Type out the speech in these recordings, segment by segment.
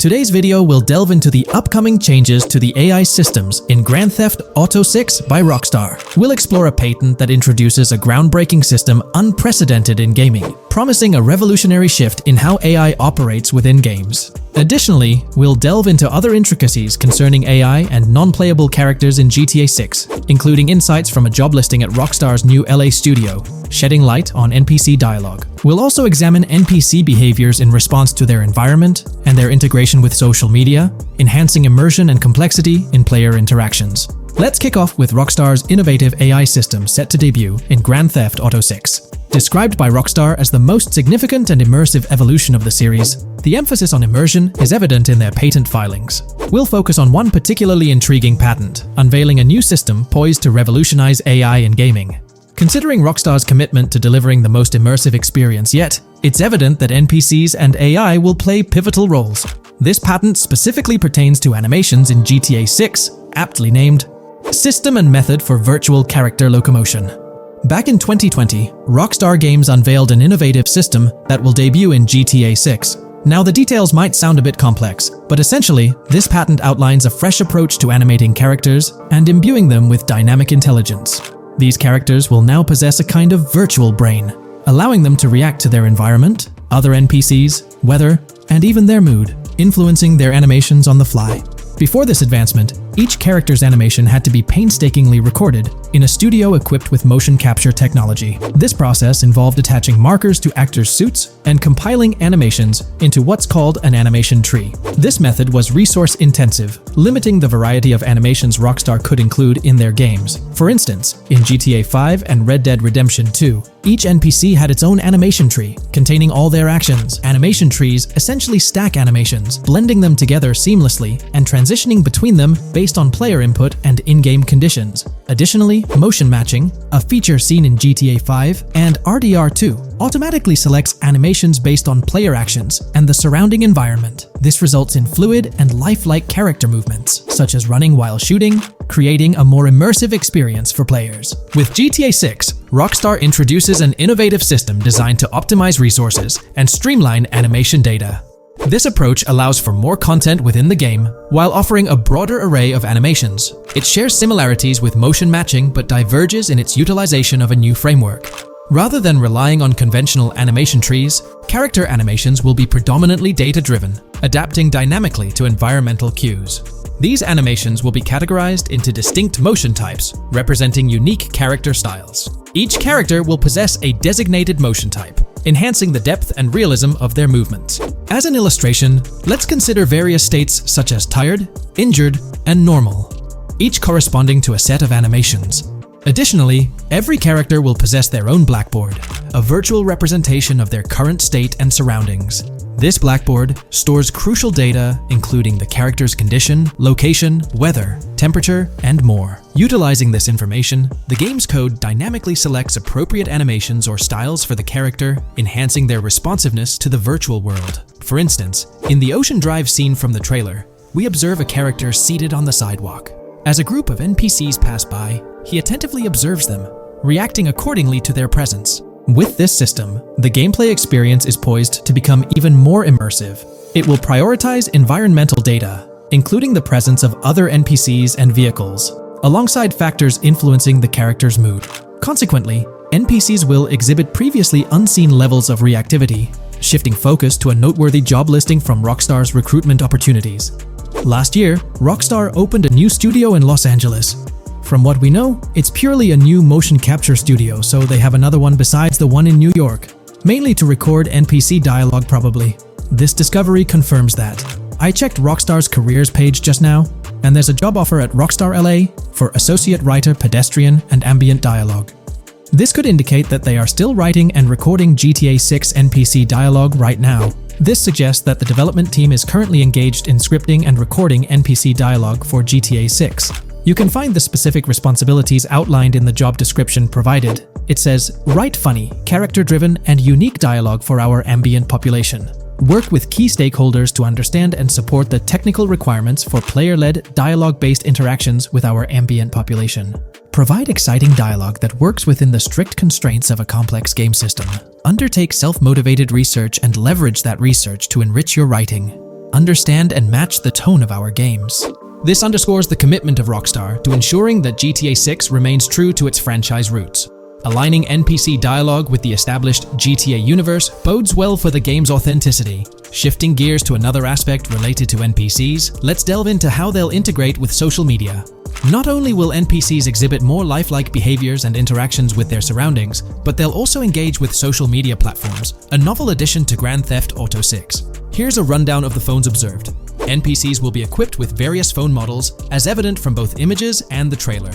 Today's video will delve into the upcoming changes to the AI systems in Grand Theft Auto 6 by Rockstar. We'll explore a patent that introduces a groundbreaking system unprecedented in gaming, promising a revolutionary shift in how AI operates within games. Additionally, we'll delve into other intricacies concerning AI and non-playable characters in GTA 6, including insights from a job listing at Rockstar's new LA studio, shedding light on NPC dialogue. We'll also examine NPC behaviors in response to their environment and their integration with social media, enhancing immersion and complexity in player interactions. Let's kick off with Rockstar's innovative AI system set to debut in Grand Theft Auto 6. Described by Rockstar as the most significant and immersive evolution of the series, the emphasis on immersion is evident in their patent filings. We'll focus on one particularly intriguing patent, unveiling a new system poised to revolutionize AI in gaming. Considering Rockstar's commitment to delivering the most immersive experience yet, it's evident that NPCs and AI will play pivotal roles. This patent specifically pertains to animations in GTA 6, aptly named System and Method for Virtual Character Locomotion. Back in 2020, Rockstar Games unveiled an innovative system that will debut in GTA 6. Now, the details might sound a bit complex, but essentially, this patent outlines a fresh approach to animating characters and imbuing them with dynamic intelligence. These characters will now possess a kind of virtual brain, allowing them to react to their environment, other NPCs, weather, and even their mood, influencing their animations on the fly. Before this advancement, each character's animation had to be painstakingly recorded in a studio equipped with motion capture technology. This process involved attaching markers to actors' suits and compiling animations into what's called an animation tree. This method was resource-intensive, limiting the variety of animations Rockstar could include in their games. For instance, in GTA 5 and Red Dead Redemption 2, each NPC had its own animation tree, containing all their actions. Animation trees essentially stack animations, blending them together seamlessly and transitioning between them based on player input and in-game conditions. Additionally, motion matching, a feature seen in GTA 5 and RDR2, automatically selects animations based on player actions and the surrounding environment. This results in fluid and lifelike character movements, such as running while shooting, creating a more immersive experience for players. With GTA 6, Rockstar introduces an innovative system designed to optimize resources and streamline animation data. This approach allows for more content within the game while offering a broader array of animations. It shares similarities with motion matching but diverges in its utilization of a new framework. Rather than relying on conventional animation trees, character animations will be predominantly data-driven, adapting dynamically to environmental cues. These animations will be categorized into distinct motion types, representing unique character styles. Each character will possess a designated motion type, enhancing the depth and realism of their movements. As an illustration, let's consider various states such as tired, injured, and normal, each corresponding to a set of animations. Additionally, every character will possess their own blackboard, a virtual representation of their current state and surroundings. This blackboard stores crucial data including the character's condition, location, weather, temperature, and more. Utilizing this information, the game's code dynamically selects appropriate animations or styles for the character, enhancing their responsiveness to the virtual world. For instance, in the Ocean Drive scene from the trailer, we observe a character seated on the sidewalk. As a group of NPCs pass by, he attentively observes them, reacting accordingly to their presence. With this system, the gameplay experience is poised to become even more immersive. It will prioritize environmental data, including the presence of other NPCs and vehicles, alongside factors influencing the character's mood. Consequently, NPCs will exhibit previously unseen levels of reactivity, shifting focus to a noteworthy job listing from Rockstar's recruitment opportunities. Last year, Rockstar opened a new studio in Los Angeles. From what we know, it's purely a new motion capture studio, so they have another one besides the one in New York, mainly to record NPC dialogue probably. This discovery confirms that. I checked Rockstar's careers page just now, and there's a job offer at Rockstar LA for Associate Writer Pedestrian and Ambient Dialogue. This could indicate that they are still writing and recording GTA 6 NPC dialogue right now. This suggests that the development team is currently engaged in scripting and recording NPC dialogue for GTA 6. You can find the specific responsibilities outlined in the job description provided. It says, write funny, character-driven, and unique dialogue for our ambient population. Work with key stakeholders to understand and support the technical requirements for player-led, dialogue-based interactions with our ambient population. Provide exciting dialogue that works within the strict constraints of a complex game system. Undertake self-motivated research and leverage that research to enrich your writing. understand and match the tone of our games. This underscores the commitment of Rockstar to ensuring that GTA 6 remains true to its franchise roots. Aligning NPC dialogue with the established GTA universe bodes well for the game's authenticity. Shifting gears to another aspect related to NPCs, let's delve into how they'll integrate with social media. Not only will NPCs exhibit more lifelike behaviors and interactions with their surroundings, but they'll also engage with social media platforms, a novel addition to Grand Theft Auto 6. Here's a rundown of the phones observed. NPCs will be equipped with various phone models, as evident from both images and the trailer.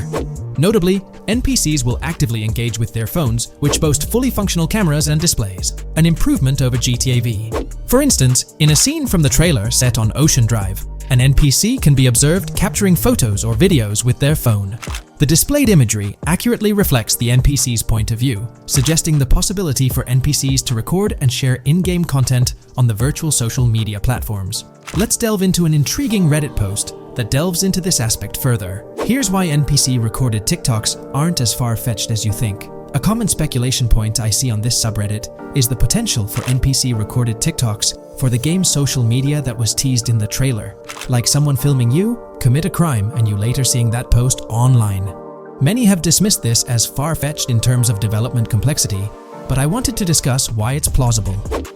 Notably, NPCs will actively engage with their phones, which boast fully functional cameras and displays, an improvement over GTA V. For instance, in a scene from the trailer set on Ocean Drive, an NPC can be observed capturing photos or videos with their phone. The displayed imagery accurately reflects the NPC's point of view, suggesting the possibility for NPCs to record and share in-game content on the virtual social media platforms. Let's delve into an intriguing Reddit post that delves into this aspect further. Here's why NPC-recorded TikToks aren't as far-fetched as you think. A common speculation point I see on this subreddit is the potential for NPC-recorded TikToks for the game's social media that was teased in the trailer, like someone filming you commit a crime and you later seeing that post online. Many have dismissed this as far-fetched in terms of development complexity, but I wanted to discuss why it's plausible.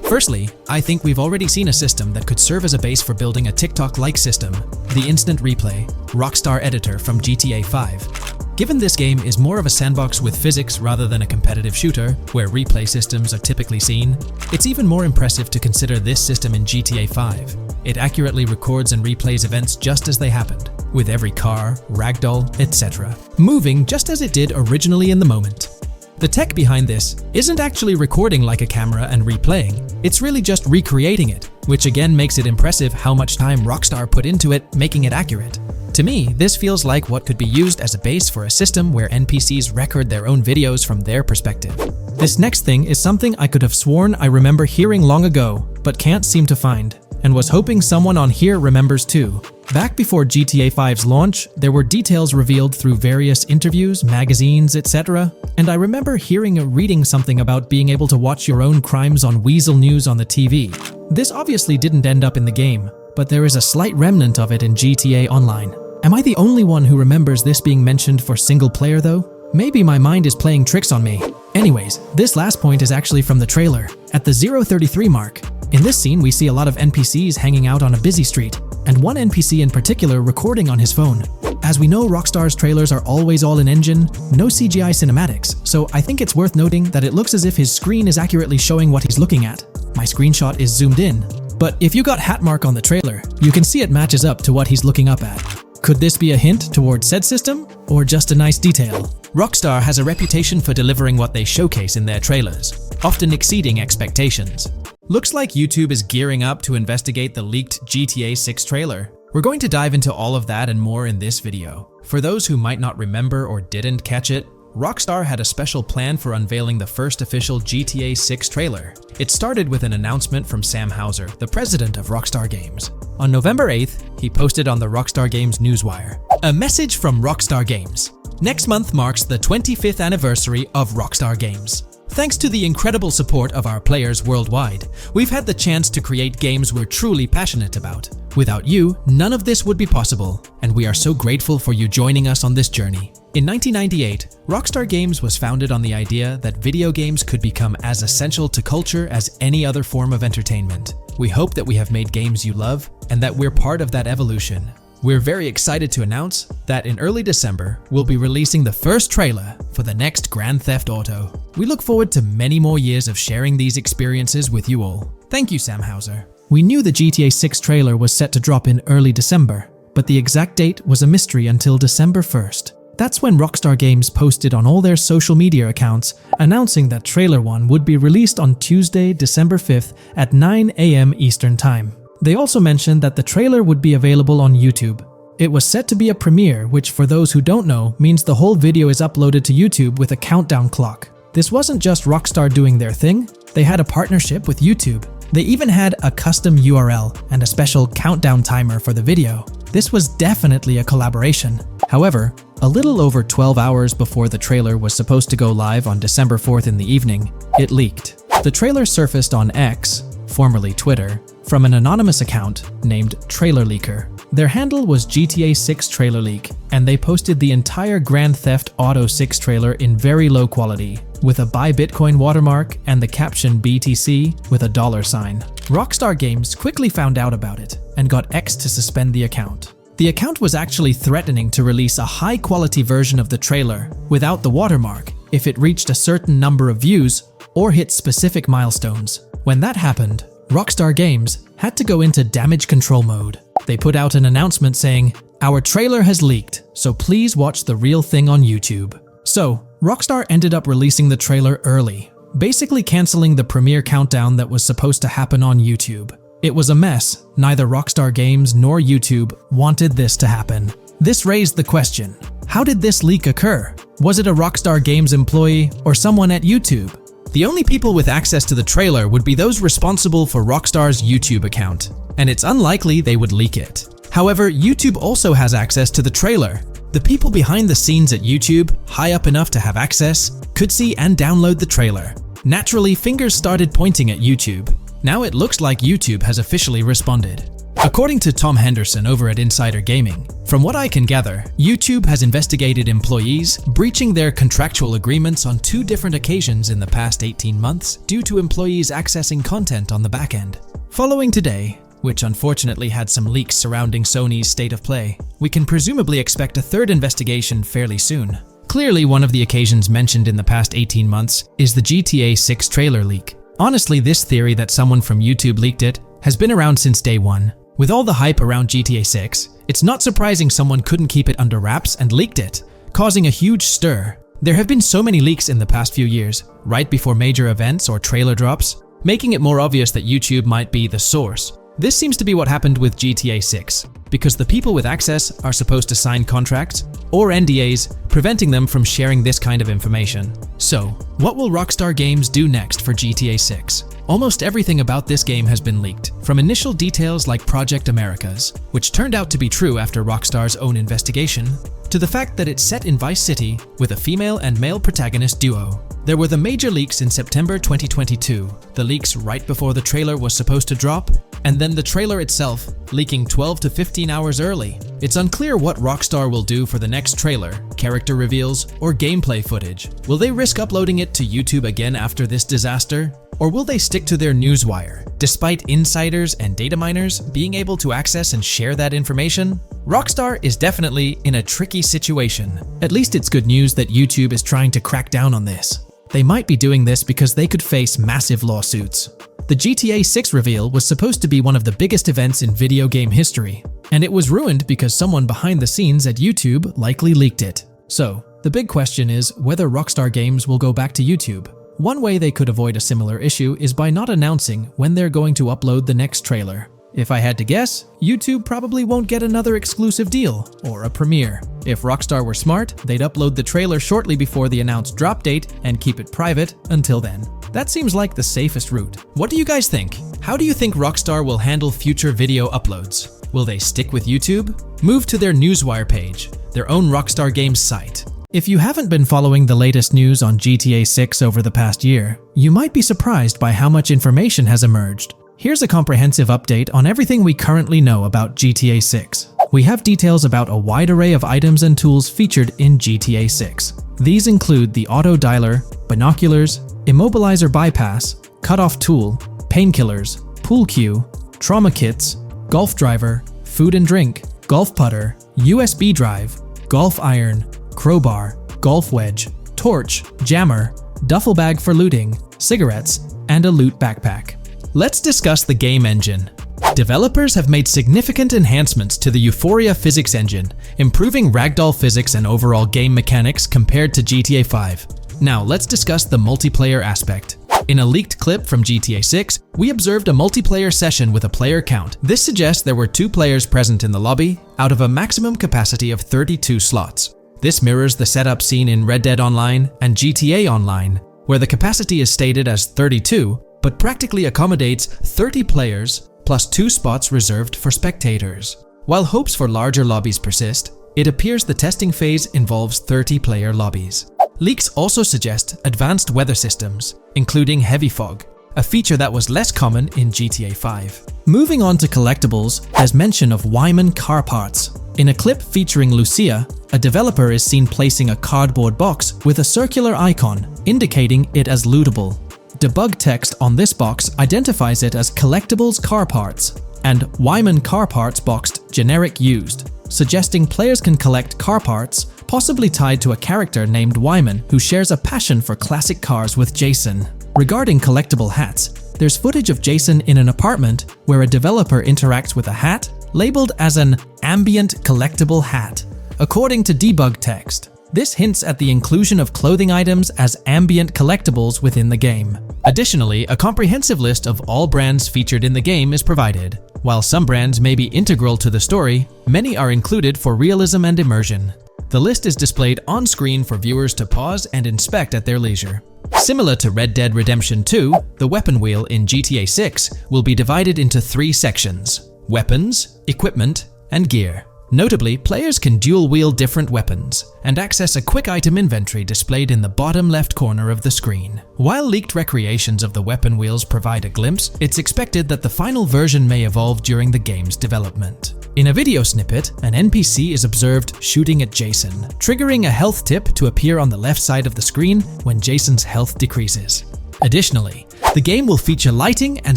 Firstly, I think we've already seen a system that could serve as a base for building a TikTok-like system, the Instant Replay, Rockstar editor from GTA 5. Given this game is more of a sandbox with physics rather than a competitive shooter, where replay systems are typically seen, it's even more impressive to consider this system in GTA 5. It accurately records and replays events just as they happened, with every car, ragdoll, etc., moving just as it did originally in the moment. The tech behind this isn't actually recording like a camera and replaying, it's really just recreating it, which again makes it impressive how much time Rockstar put into it, making it accurate. To me, this feels like what could be used as a base for a system where NPCs record their own videos from their perspective. This next thing is something I could have sworn I remember hearing long ago, but can't seem to find, and was hoping someone on here remembers too. Back before GTA 5's launch, there were details revealed through various interviews, magazines, etc., and I remember hearing or reading something about being able to watch your own crimes on Weasel News on the TV. This obviously didn't end up in the game, but there is a slight remnant of it in GTA Online. Am I the only one who remembers this being mentioned for single player though? Maybe my mind is playing tricks on me. Anyways, this last point is actually from the trailer, at the 0:33 mark. In this scene, we see a lot of NPCs hanging out on a busy street, and one NPC in particular recording on his phone. As we know, Rockstar's trailers are always all in engine, no CGI cinematics, so I think it's worth noting that it looks as if his screen is accurately showing what he's looking at. My screenshot is zoomed in, but if you got Hatmark on the trailer, you can see it matches up to what he's looking up at. Could this be a hint towards said system, or just a nice detail? Rockstar has a reputation for delivering what they showcase in their trailers, often exceeding expectations. Looks like YouTube is gearing up to investigate the leaked GTA 6 trailer. We're going to dive into all of that and more in this video. For those who might not remember or didn't catch it, Rockstar had a special plan for unveiling the first official GTA 6 trailer. It started with an announcement from Sam Houser, the president of Rockstar Games. On November 8th, he posted on the Rockstar Games newswire, "A message from Rockstar Games. Next month marks the 25th anniversary of Rockstar Games. Thanks to the incredible support of our players worldwide, we've had the chance to create games we're truly passionate about. Without you, none of this would be possible, and we are so grateful for you joining us on this journey." In 1998, Rockstar Games was founded on the idea that video games could become as essential to culture as any other form of entertainment. We hope that we have made games you love, and that we're part of that evolution. We're very excited to announce that in early December, we'll be releasing the first trailer for the next Grand Theft Auto. We look forward to many more years of sharing these experiences with you all. Thank you, Sam Houser. We knew the GTA 6 trailer was set to drop in early December, but the exact date was a mystery until December 1st. That's when Rockstar Games posted on all their social media accounts announcing that Trailer 1 would be released on Tuesday, December 5th at 9 a.m. Eastern Time. They also mentioned that the trailer would be available on YouTube. It was set to be a premiere, which for those who don't know, means the whole video is uploaded to YouTube with a countdown clock. This wasn't just Rockstar doing their thing, they had a partnership with YouTube. They even had a custom URL and a special countdown timer for the video. This was definitely a collaboration. However, a little over 12 hours before the trailer was supposed to go live on December 4th in the evening, it leaked. The trailer surfaced on X, formerly Twitter, from an anonymous account named Trailer Leaker. Their handle was GTA 6 Trailer Leak, and they posted the entire Grand Theft Auto 6 trailer in very low quality, with a Buy Bitcoin watermark and the caption BTC with a $sign. Rockstar Games quickly found out about it and got X to suspend the account. The account was actually threatening to release a high-quality version of the trailer without the watermark if it reached a certain number of views or hit specific milestones. When that happened, Rockstar Games had to go into damage control mode. They put out an announcement saying, "Our trailer has leaked, so please watch the real thing on YouTube." So, Rockstar ended up releasing the trailer early, basically canceling the premiere countdown that was supposed to happen on YouTube. It was a mess. Neither Rockstar Games nor YouTube wanted this to happen. This raised the question, how did this leak occur? Was it a Rockstar Games employee or someone at YouTube? The only people with access to the trailer would be those responsible for Rockstar's YouTube account, and it's unlikely they would leak it. However, YouTube also has access to the trailer. The people behind the scenes at YouTube, high up enough to have access, could see and download the trailer. Naturally, fingers started pointing at YouTube. Now it looks like YouTube has officially responded. According to Tom Henderson over at Insider Gaming, from what I can gather, YouTube has investigated employees breaching their contractual agreements on 2 different occasions in the past 18 months due to employees accessing content on the back end. Following today, which unfortunately had some leaks surrounding Sony's state of play, we can presumably expect a 3rd investigation fairly soon. Clearly, one of the occasions mentioned in the past 18 months is the GTA 6 trailer leak. Honestly, this theory that someone from YouTube leaked it has been around since day one. With all the hype around GTA 6, it's not surprising someone couldn't keep it under wraps and leaked it, causing a huge stir. There have been so many leaks in the past few years, right before major events or trailer drops, making it more obvious that YouTube might be the source. This seems to be what happened with GTA 6, because the people with access are supposed to sign contracts or NDAs, preventing them from sharing this kind of information. So, what will Rockstar Games do next for GTA 6? Almost everything about this game has been leaked, from initial details like Project Americas, which turned out to be true after Rockstar's own investigation, to the fact that it's set in Vice City with a female and male protagonist duo. There were the major leaks in September 2022, the leaks right before the trailer was supposed to drop, and then the trailer itself leaking 12 to 15 hours early. It's unclear what Rockstar will do for the next trailer, character reveals, or gameplay footage. Will they risk uploading it to YouTube again after this disaster? Or will they stick to their newswire, despite insiders and data miners being able to access and share that information? Rockstar is definitely in a tricky situation. At least it's good news that YouTube is trying to crack down on this. They might be doing this because they could face massive lawsuits. The GTA 6 reveal was supposed to be one of the biggest events in video game history, and it was ruined because someone behind the scenes at YouTube likely leaked it. So, the big question is whether Rockstar Games will go back to YouTube. One way they could avoid a similar issue is by not announcing when they're going to upload the next trailer. If I had to guess, YouTube probably won't get another exclusive deal or a premiere. If Rockstar were smart, they'd upload the trailer shortly before the announced drop date and keep it private until then. That seems like the safest route. What do you guys think? How do you think Rockstar will handle future video uploads? Will they stick with YouTube? Move to their Newswire page, their own Rockstar Games site. If you haven't been following the latest news on GTA 6 over the past year, you might be surprised by how much information has emerged. Here's a comprehensive update on everything we currently know about GTA 6. We have details about a wide array of items and tools featured in GTA 6. These include the auto dialer, binoculars, immobilizer bypass, cutoff tool, painkillers, pool cue, trauma kits, golf driver, food and drink, golf putter, USB drive, golf iron, crowbar, golf wedge, torch, jammer, duffel bag for looting, cigarettes, and a loot backpack. Let's discuss the game engine. Developers have made significant enhancements to the Euphoria physics engine, improving ragdoll physics and overall game mechanics compared to GTA 5. Now let's discuss the multiplayer aspect. In a leaked clip from GTA 6, we observed a multiplayer session with a player count. This suggests there were 2 players present in the lobby, out of a maximum capacity of 32 slots. This mirrors the setup seen in Red Dead Online and GTA Online, where the capacity is stated as 32, but practically accommodates 30 players plus 2 spots reserved for spectators. While hopes for larger lobbies persist, it appears the testing phase involves 30-player lobbies. Leaks also suggest advanced weather systems, including heavy fog, a feature that was less common in GTA 5. Moving on to collectibles, there's mention of Wyman car parts. In a clip featuring Lucia, a developer is seen placing a cardboard box with a circular icon, indicating it as lootable. Debug text on this box identifies it as collectibles car parts, and Wyman car parts boxed generic used, suggesting players can collect car parts, possibly tied to a character named Wyman who shares a passion for classic cars with Jason. Regarding collectible hats, there's footage of Jason in an apartment where a developer interacts with a hat labeled as an ambient collectible hat. According to debug text, this hints at the inclusion of clothing items as ambient collectibles within the game. Additionally, a comprehensive list of all brands featured in the game is provided. While some brands may be integral to the story, many are included for realism and immersion. The list is displayed on screen for viewers to pause and inspect at their leisure. Similar to Red Dead Redemption 2, the weapon wheel in GTA 6 will be divided into 3 sections: weapons, equipment, and gear. Notably, players can dual-wield different weapons and access a quick item inventory displayed in the bottom left corner of the screen. While leaked recreations of the weapon wheels provide a glimpse, it's expected that the final version may evolve during the game's development. In a video snippet, an NPC is observed shooting at Jason, triggering a health tip to appear on the left side of the screen when Jason's health decreases. Additionally, the game will feature lighting and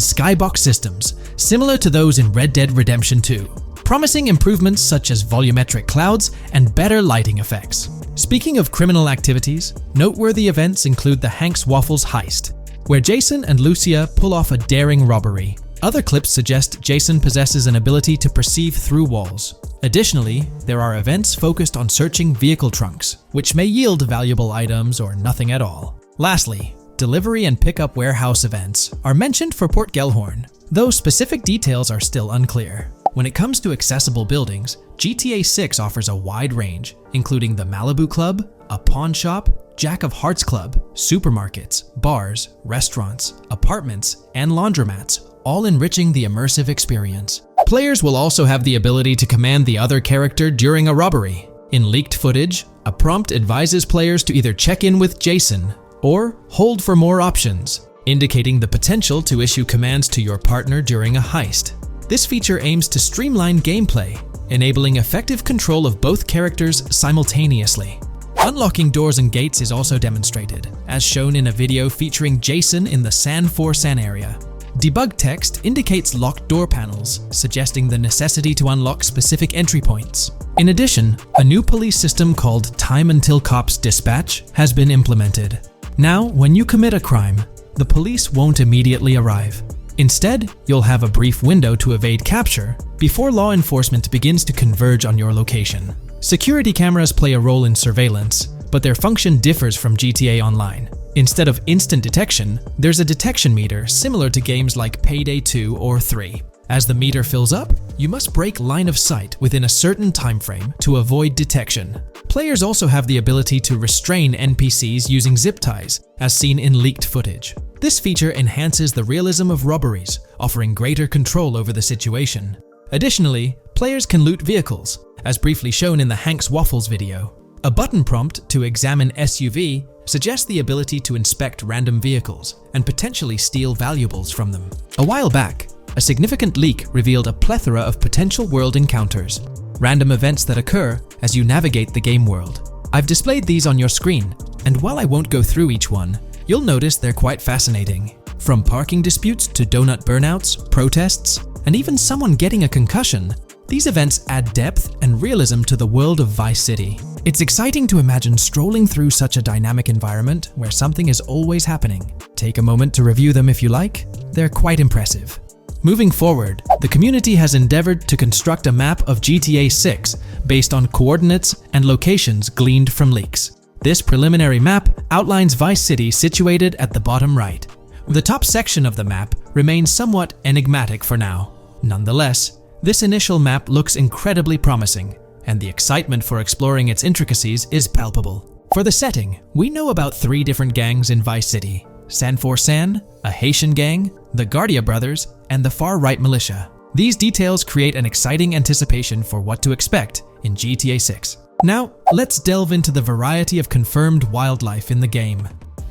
skybox systems, similar to those in Red Dead Redemption 2. Promising improvements such as volumetric clouds and better lighting effects. Speaking of criminal activities, noteworthy events include the Hank's Waffles heist, where Jason and Lucia pull off a daring robbery. Other clips suggest Jason possesses an ability to perceive through walls. Additionally, there are events focused on searching vehicle trunks, which may yield valuable items or nothing at all. Lastly, delivery and pickup warehouse events are mentioned for Port Gellhorn, though specific details are still unclear. When it comes to accessible buildings, GTA 6 offers a wide range, including the Malibu Club, a pawn shop, Jack of Hearts Club, supermarkets, bars, restaurants, apartments, and laundromats, all enriching the immersive experience. Players will also have the ability to command the other character during a robbery. In leaked footage, a prompt advises players to either check in with Jason or hold for more options, indicating the potential to issue commands to your partner during a heist. This feature aims to streamline gameplay, enabling effective control of both characters simultaneously. Unlocking doors and gates is also demonstrated, as shown in a video featuring Jason in the San Forsan area. Debug text indicates locked door panels, suggesting the necessity to unlock specific entry points. In addition, a new police system called Time Until Cops Dispatch has been implemented. Now, when you commit a crime, the police won't immediately arrive. Instead, you'll have a brief window to evade capture before law enforcement begins to converge on your location. Security cameras play a role in surveillance, but their function differs from GTA Online. Instead of instant detection, there's a detection meter similar to games like Payday 2 or 3. As the meter fills up, you must break line of sight within a certain time frame to avoid detection. Players also have the ability to restrain NPCs using zip ties, as seen in leaked footage. This feature enhances the realism of robberies, offering greater control over the situation. Additionally, players can loot vehicles, as briefly shown in the Hank's Waffles video. A button prompt to examine SUV suggests the ability to inspect random vehicles and potentially steal valuables from them. A while back, a significant leak revealed a plethora of potential world encounters, random events that occur as you navigate the game world. I've displayed these on your screen, and while I won't go through each one, you'll notice they're quite fascinating. From parking disputes to donut burnouts, protests, and even someone getting a concussion, these events add depth and realism to the world of Vice City. It's exciting to imagine strolling through such a dynamic environment where something is always happening. Take a moment to review them if you like. They're quite impressive. Moving forward, the community has endeavored to construct a map of GTA 6 based on coordinates and locations gleaned from leaks. This preliminary map outlines Vice City situated at the bottom right. The top section of the map remains somewhat enigmatic for now. Nonetheless, this initial map looks incredibly promising, and the excitement for exploring its intricacies is palpable. For the setting, we know about 3 different gangs in Vice City: San Forsan, a Haitian gang, the Guardia Brothers, and the far-right militia. These details create an exciting anticipation for what to expect in GTA 6. Now, let's delve into the variety of confirmed wildlife in the game.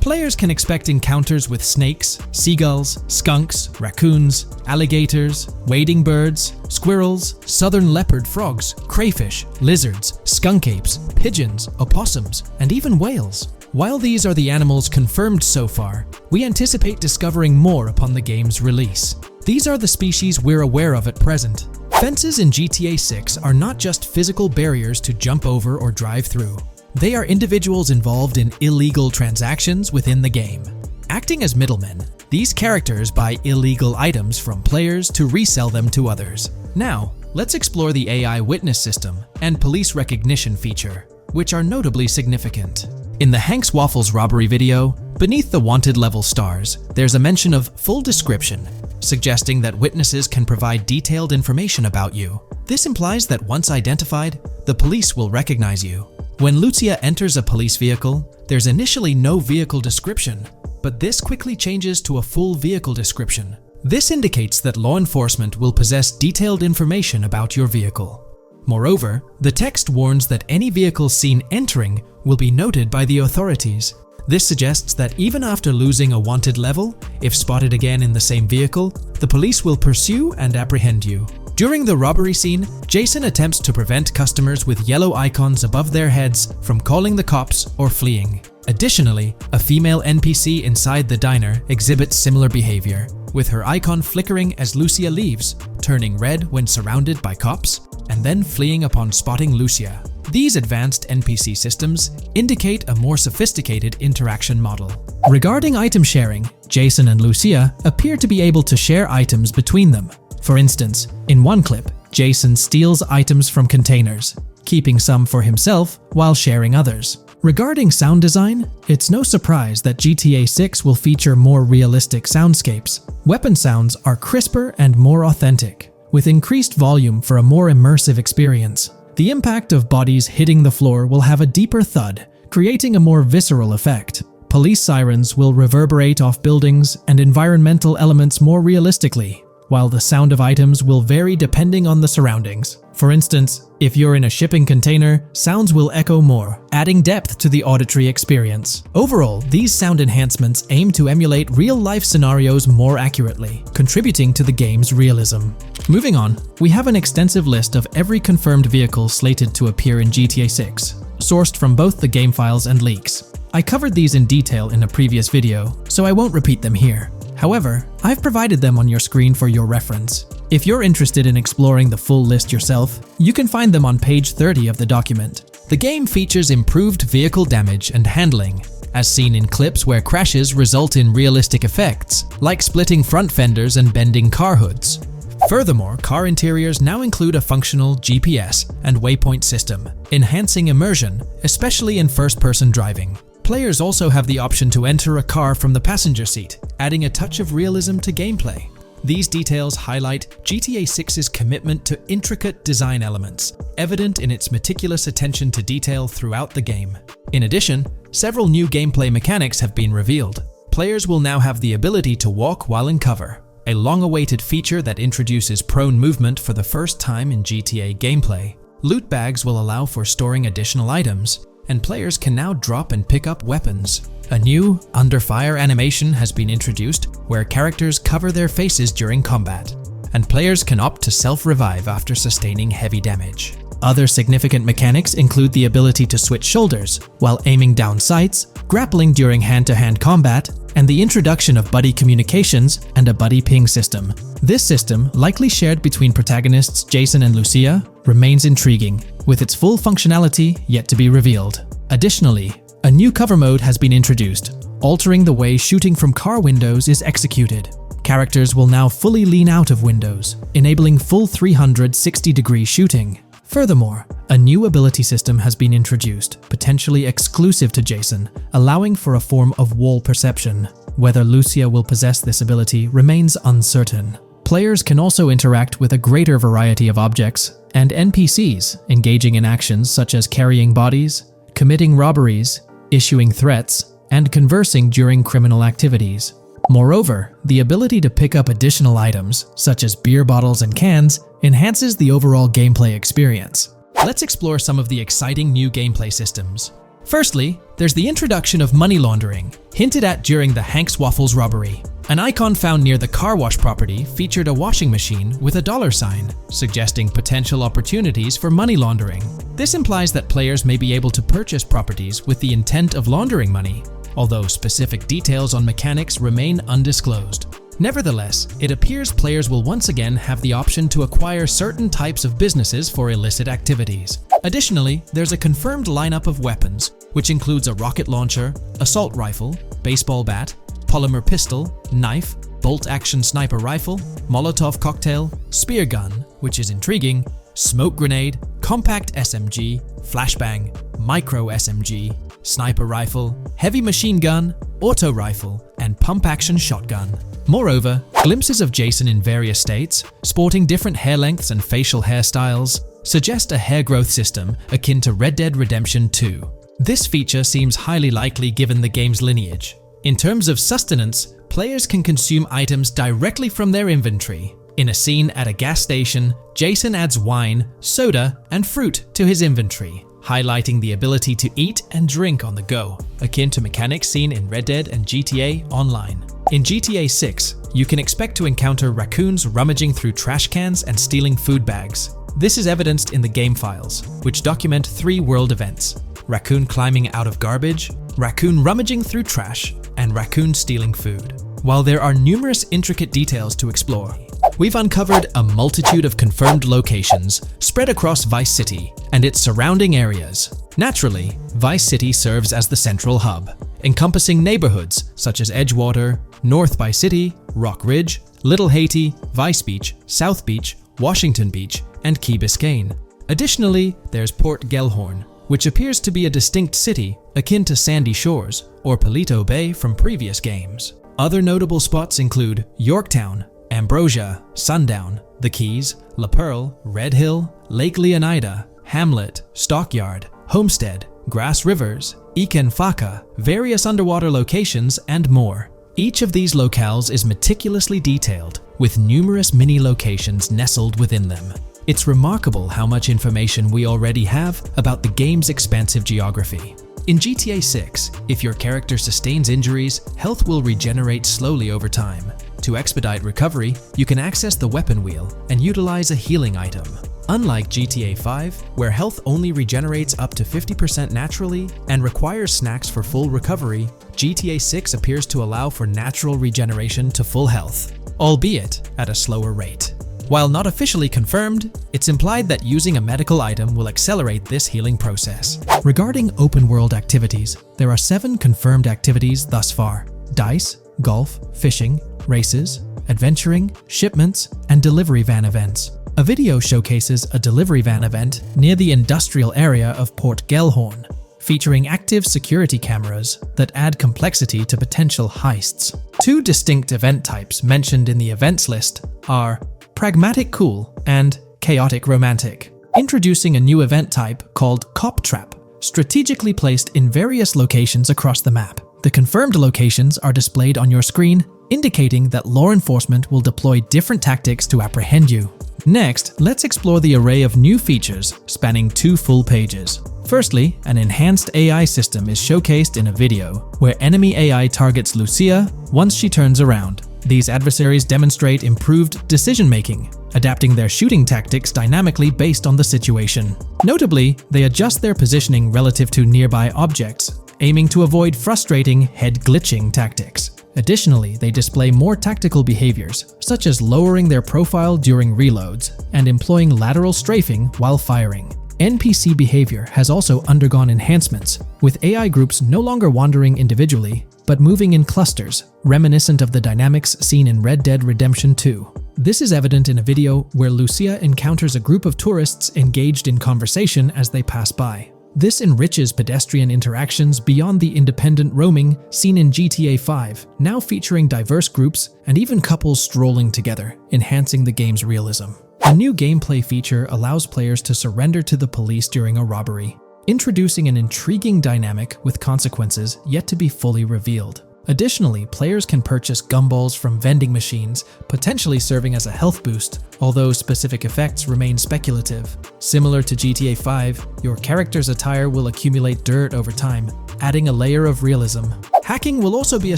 Players can expect encounters with snakes, seagulls, skunks, raccoons, alligators, wading birds, squirrels, southern leopard frogs, crayfish, lizards, skunk apes, pigeons, opossums, and even whales. While these are the animals confirmed so far, we anticipate discovering more upon the game's release. These are the species we're aware of at present. Fences in GTA 6 are not just physical barriers to jump over or drive through. They are individuals involved in illegal transactions within the game. Acting as middlemen, these characters buy illegal items from players to resell them to others. Now, let's explore the AI witness system and police recognition feature, which are notably significant. In the Hank's Waffles robbery video, beneath the wanted level stars, there's a mention of full description, suggesting that witnesses can provide detailed information about you. This implies that once identified, the police will recognize you. When Lucia enters a police vehicle, there's initially no vehicle description, but this quickly changes to a full vehicle description. This indicates that law enforcement will possess detailed information about your vehicle. Moreover, the text warns that any vehicle seen entering will be noted by the authorities. This suggests that even after losing a wanted level, if spotted again in the same vehicle, the police will pursue and apprehend you. During the robbery scene, Jason attempts to prevent customers with yellow icons above their heads from calling the cops or fleeing. Additionally, a female NPC inside the diner exhibits similar behavior, with her icon flickering as Lucia leaves, turning red when surrounded by cops, and then fleeing upon spotting Lucia. These advanced NPC systems indicate a more sophisticated interaction model. Regarding item sharing, Jason and Lucia appear to be able to share items between them. For instance, in one clip, Jason steals items from containers, keeping some for himself while sharing others. Regarding sound design, it's no surprise that GTA 6 will feature more realistic soundscapes. Weapon sounds are crisper and more authentic, with increased volume for a more immersive experience. The impact of bodies hitting the floor will have a deeper thud, creating a more visceral effect. Police sirens will reverberate off buildings and environmental elements more realistically, while the sound of items will vary depending on the surroundings. For instance, if you're in a shipping container, sounds will echo more, adding depth to the auditory experience. Overall, these sound enhancements aim to emulate real-life scenarios more accurately, contributing to the game's realism. Moving on, we have an extensive list of every confirmed vehicle slated to appear in GTA 6, sourced from both the game files and leaks. I covered these in detail in a previous video, so I won't repeat them here. However, I've provided them on your screen for your reference. If you're interested in exploring the full list yourself, you can find them on page 30 of the document. The game features improved vehicle damage and handling, as seen in clips where crashes result in realistic effects, like splitting front fenders and bending car hoods. Furthermore, car interiors now include a functional GPS and waypoint system, enhancing immersion, especially in first-person driving. Players also have the option to enter a car from the passenger seat, adding a touch of realism to gameplay. These details highlight GTA 6's commitment to intricate design elements, evident in its meticulous attention to detail throughout the game. In addition, several new gameplay mechanics have been revealed. Players will now have the ability to walk while in cover, a long-awaited feature that introduces prone movement for the first time in GTA gameplay. Loot bags will allow for storing additional items, and players can now drop and pick up weapons. A new under fire animation has been introduced where characters cover their faces during combat, and players can opt to self-revive after sustaining heavy damage. Other significant mechanics include the ability to switch shoulders while aiming down sights, grappling during hand-to-hand combat, and the introduction of buddy communications and a buddy ping system. This system, likely shared between protagonists Jason and Lucia, remains intriguing, with its full functionality yet to be revealed. Additionally, a new cover mode has been introduced, altering the way shooting from car windows is executed. Characters will now fully lean out of windows, enabling full 360-degree shooting. Furthermore, a new ability system has been introduced, potentially exclusive to Jason, allowing for a form of wall perception. Whether Lucia will possess this ability remains uncertain. Players can also interact with a greater variety of objects and NPCs, engaging in actions such as carrying bodies, committing robberies, issuing threats, and conversing during criminal activities. Moreover, the ability to pick up additional items, such as beer bottles and cans, enhances the overall gameplay experience. Let's explore some of the exciting new gameplay systems. Firstly, there's the introduction of money laundering, hinted at during the Hank's Waffles robbery. An icon found near the car wash property featured a washing machine with a dollar sign, suggesting potential opportunities for money laundering. This implies that players may be able to purchase properties with the intent of laundering money, although specific details on mechanics remain undisclosed. Nevertheless, it appears players will once again have the option to acquire certain types of businesses for illicit activities. Additionally, there's a confirmed lineup of weapons, which includes a rocket launcher, assault rifle, baseball bat, polymer pistol, knife, bolt-action sniper rifle, Molotov cocktail, spear gun, which is intriguing, smoke grenade, compact SMG, flashbang, micro SMG, sniper rifle, heavy machine gun, auto rifle, and pump-action shotgun. Moreover, glimpses of Jason in various states, sporting different hair lengths and facial hairstyles, suggest a hair growth system akin to Red Dead Redemption 2. This feature seems highly likely given the game's lineage. In terms of sustenance, players can consume items directly from their inventory. In a scene at a gas station, Jason adds wine, soda, and fruit to his inventory, highlighting the ability to eat and drink on the go, akin to mechanics seen in Red Dead and GTA Online. In GTA 6, you can expect to encounter raccoons rummaging through trash cans and stealing food bags. This is evidenced in the game files, which document 3 world events: raccoon climbing out of garbage, raccoon rummaging through trash, and raccoon stealing food. While there are numerous intricate details to explore, we've uncovered a multitude of confirmed locations spread across Vice City and its surrounding areas. Naturally, Vice City serves as the central hub, encompassing neighborhoods such as Edgewater, North Vice City, Rock Ridge, Little Haiti, Vice Beach, South Beach, Washington Beach, and Key Biscayne. Additionally, there's Port Gellhorn, which appears to be a distinct city akin to Sandy Shores or Palito Bay from previous games. Other notable spots include Yorktown, Ambrosia, Sundown, The Keys, La Pearl, Red Hill, Lake Leonida, Hamlet, Stockyard, Homestead, Grass Rivers, Ikenfaka, various underwater locations, and more. Each of these locales is meticulously detailed, with numerous mini-locations nestled within them. It's remarkable how much information we already have about the game's expansive geography. In GTA 6, if your character sustains injuries, health will regenerate slowly over time. To expedite recovery, you can access the weapon wheel and utilize a healing item. Unlike GTA 5, where health only regenerates up to 50% naturally and requires snacks for full recovery, GTA 6 appears to allow for natural regeneration to full health, albeit at a slower rate. While not officially confirmed, it's implied that using a medical item will accelerate this healing process. Regarding open-world activities, there are 7 confirmed activities thus far: dice, golf, fishing, races, adventuring, shipments, and delivery van events. A video showcases a delivery van event near the industrial area of Port Gellhorn, featuring active security cameras that add complexity to potential heists. 2 distinct event types mentioned in the events list are Pragmatic Cool and Chaotic Romantic, introducing a new event type called Cop Trap, strategically placed in various locations across the map. The confirmed locations are displayed on your screen, indicating that law enforcement will deploy different tactics to apprehend you. Next, let's explore the array of new features spanning 2 full pages. Firstly, an enhanced AI system is showcased in a video, where enemy AI targets Lucia once she turns around. These adversaries demonstrate improved decision-making, adapting their shooting tactics dynamically based on the situation. Notably, they adjust their positioning relative to nearby objects, aiming to avoid frustrating head-glitching tactics. Additionally, they display more tactical behaviors, such as lowering their profile during reloads and employing lateral strafing while firing. NPC behavior has also undergone enhancements, with AI groups no longer wandering individually, but moving in clusters, reminiscent of the dynamics seen in Red Dead Redemption 2. This is evident in a video where Lucia encounters a group of tourists engaged in conversation as they pass by. This enriches pedestrian interactions beyond the independent roaming seen in GTA 5, now featuring diverse groups and even couples strolling together, enhancing the game's realism. A new gameplay feature allows players to surrender to the police during a robbery, introducing an intriguing dynamic with consequences yet to be fully revealed. Additionally, players can purchase gumballs from vending machines, potentially serving as a health boost, although specific effects remain speculative. Similar to GTA 5, your character's attire will accumulate dirt over time, adding a layer of realism. Hacking will also be a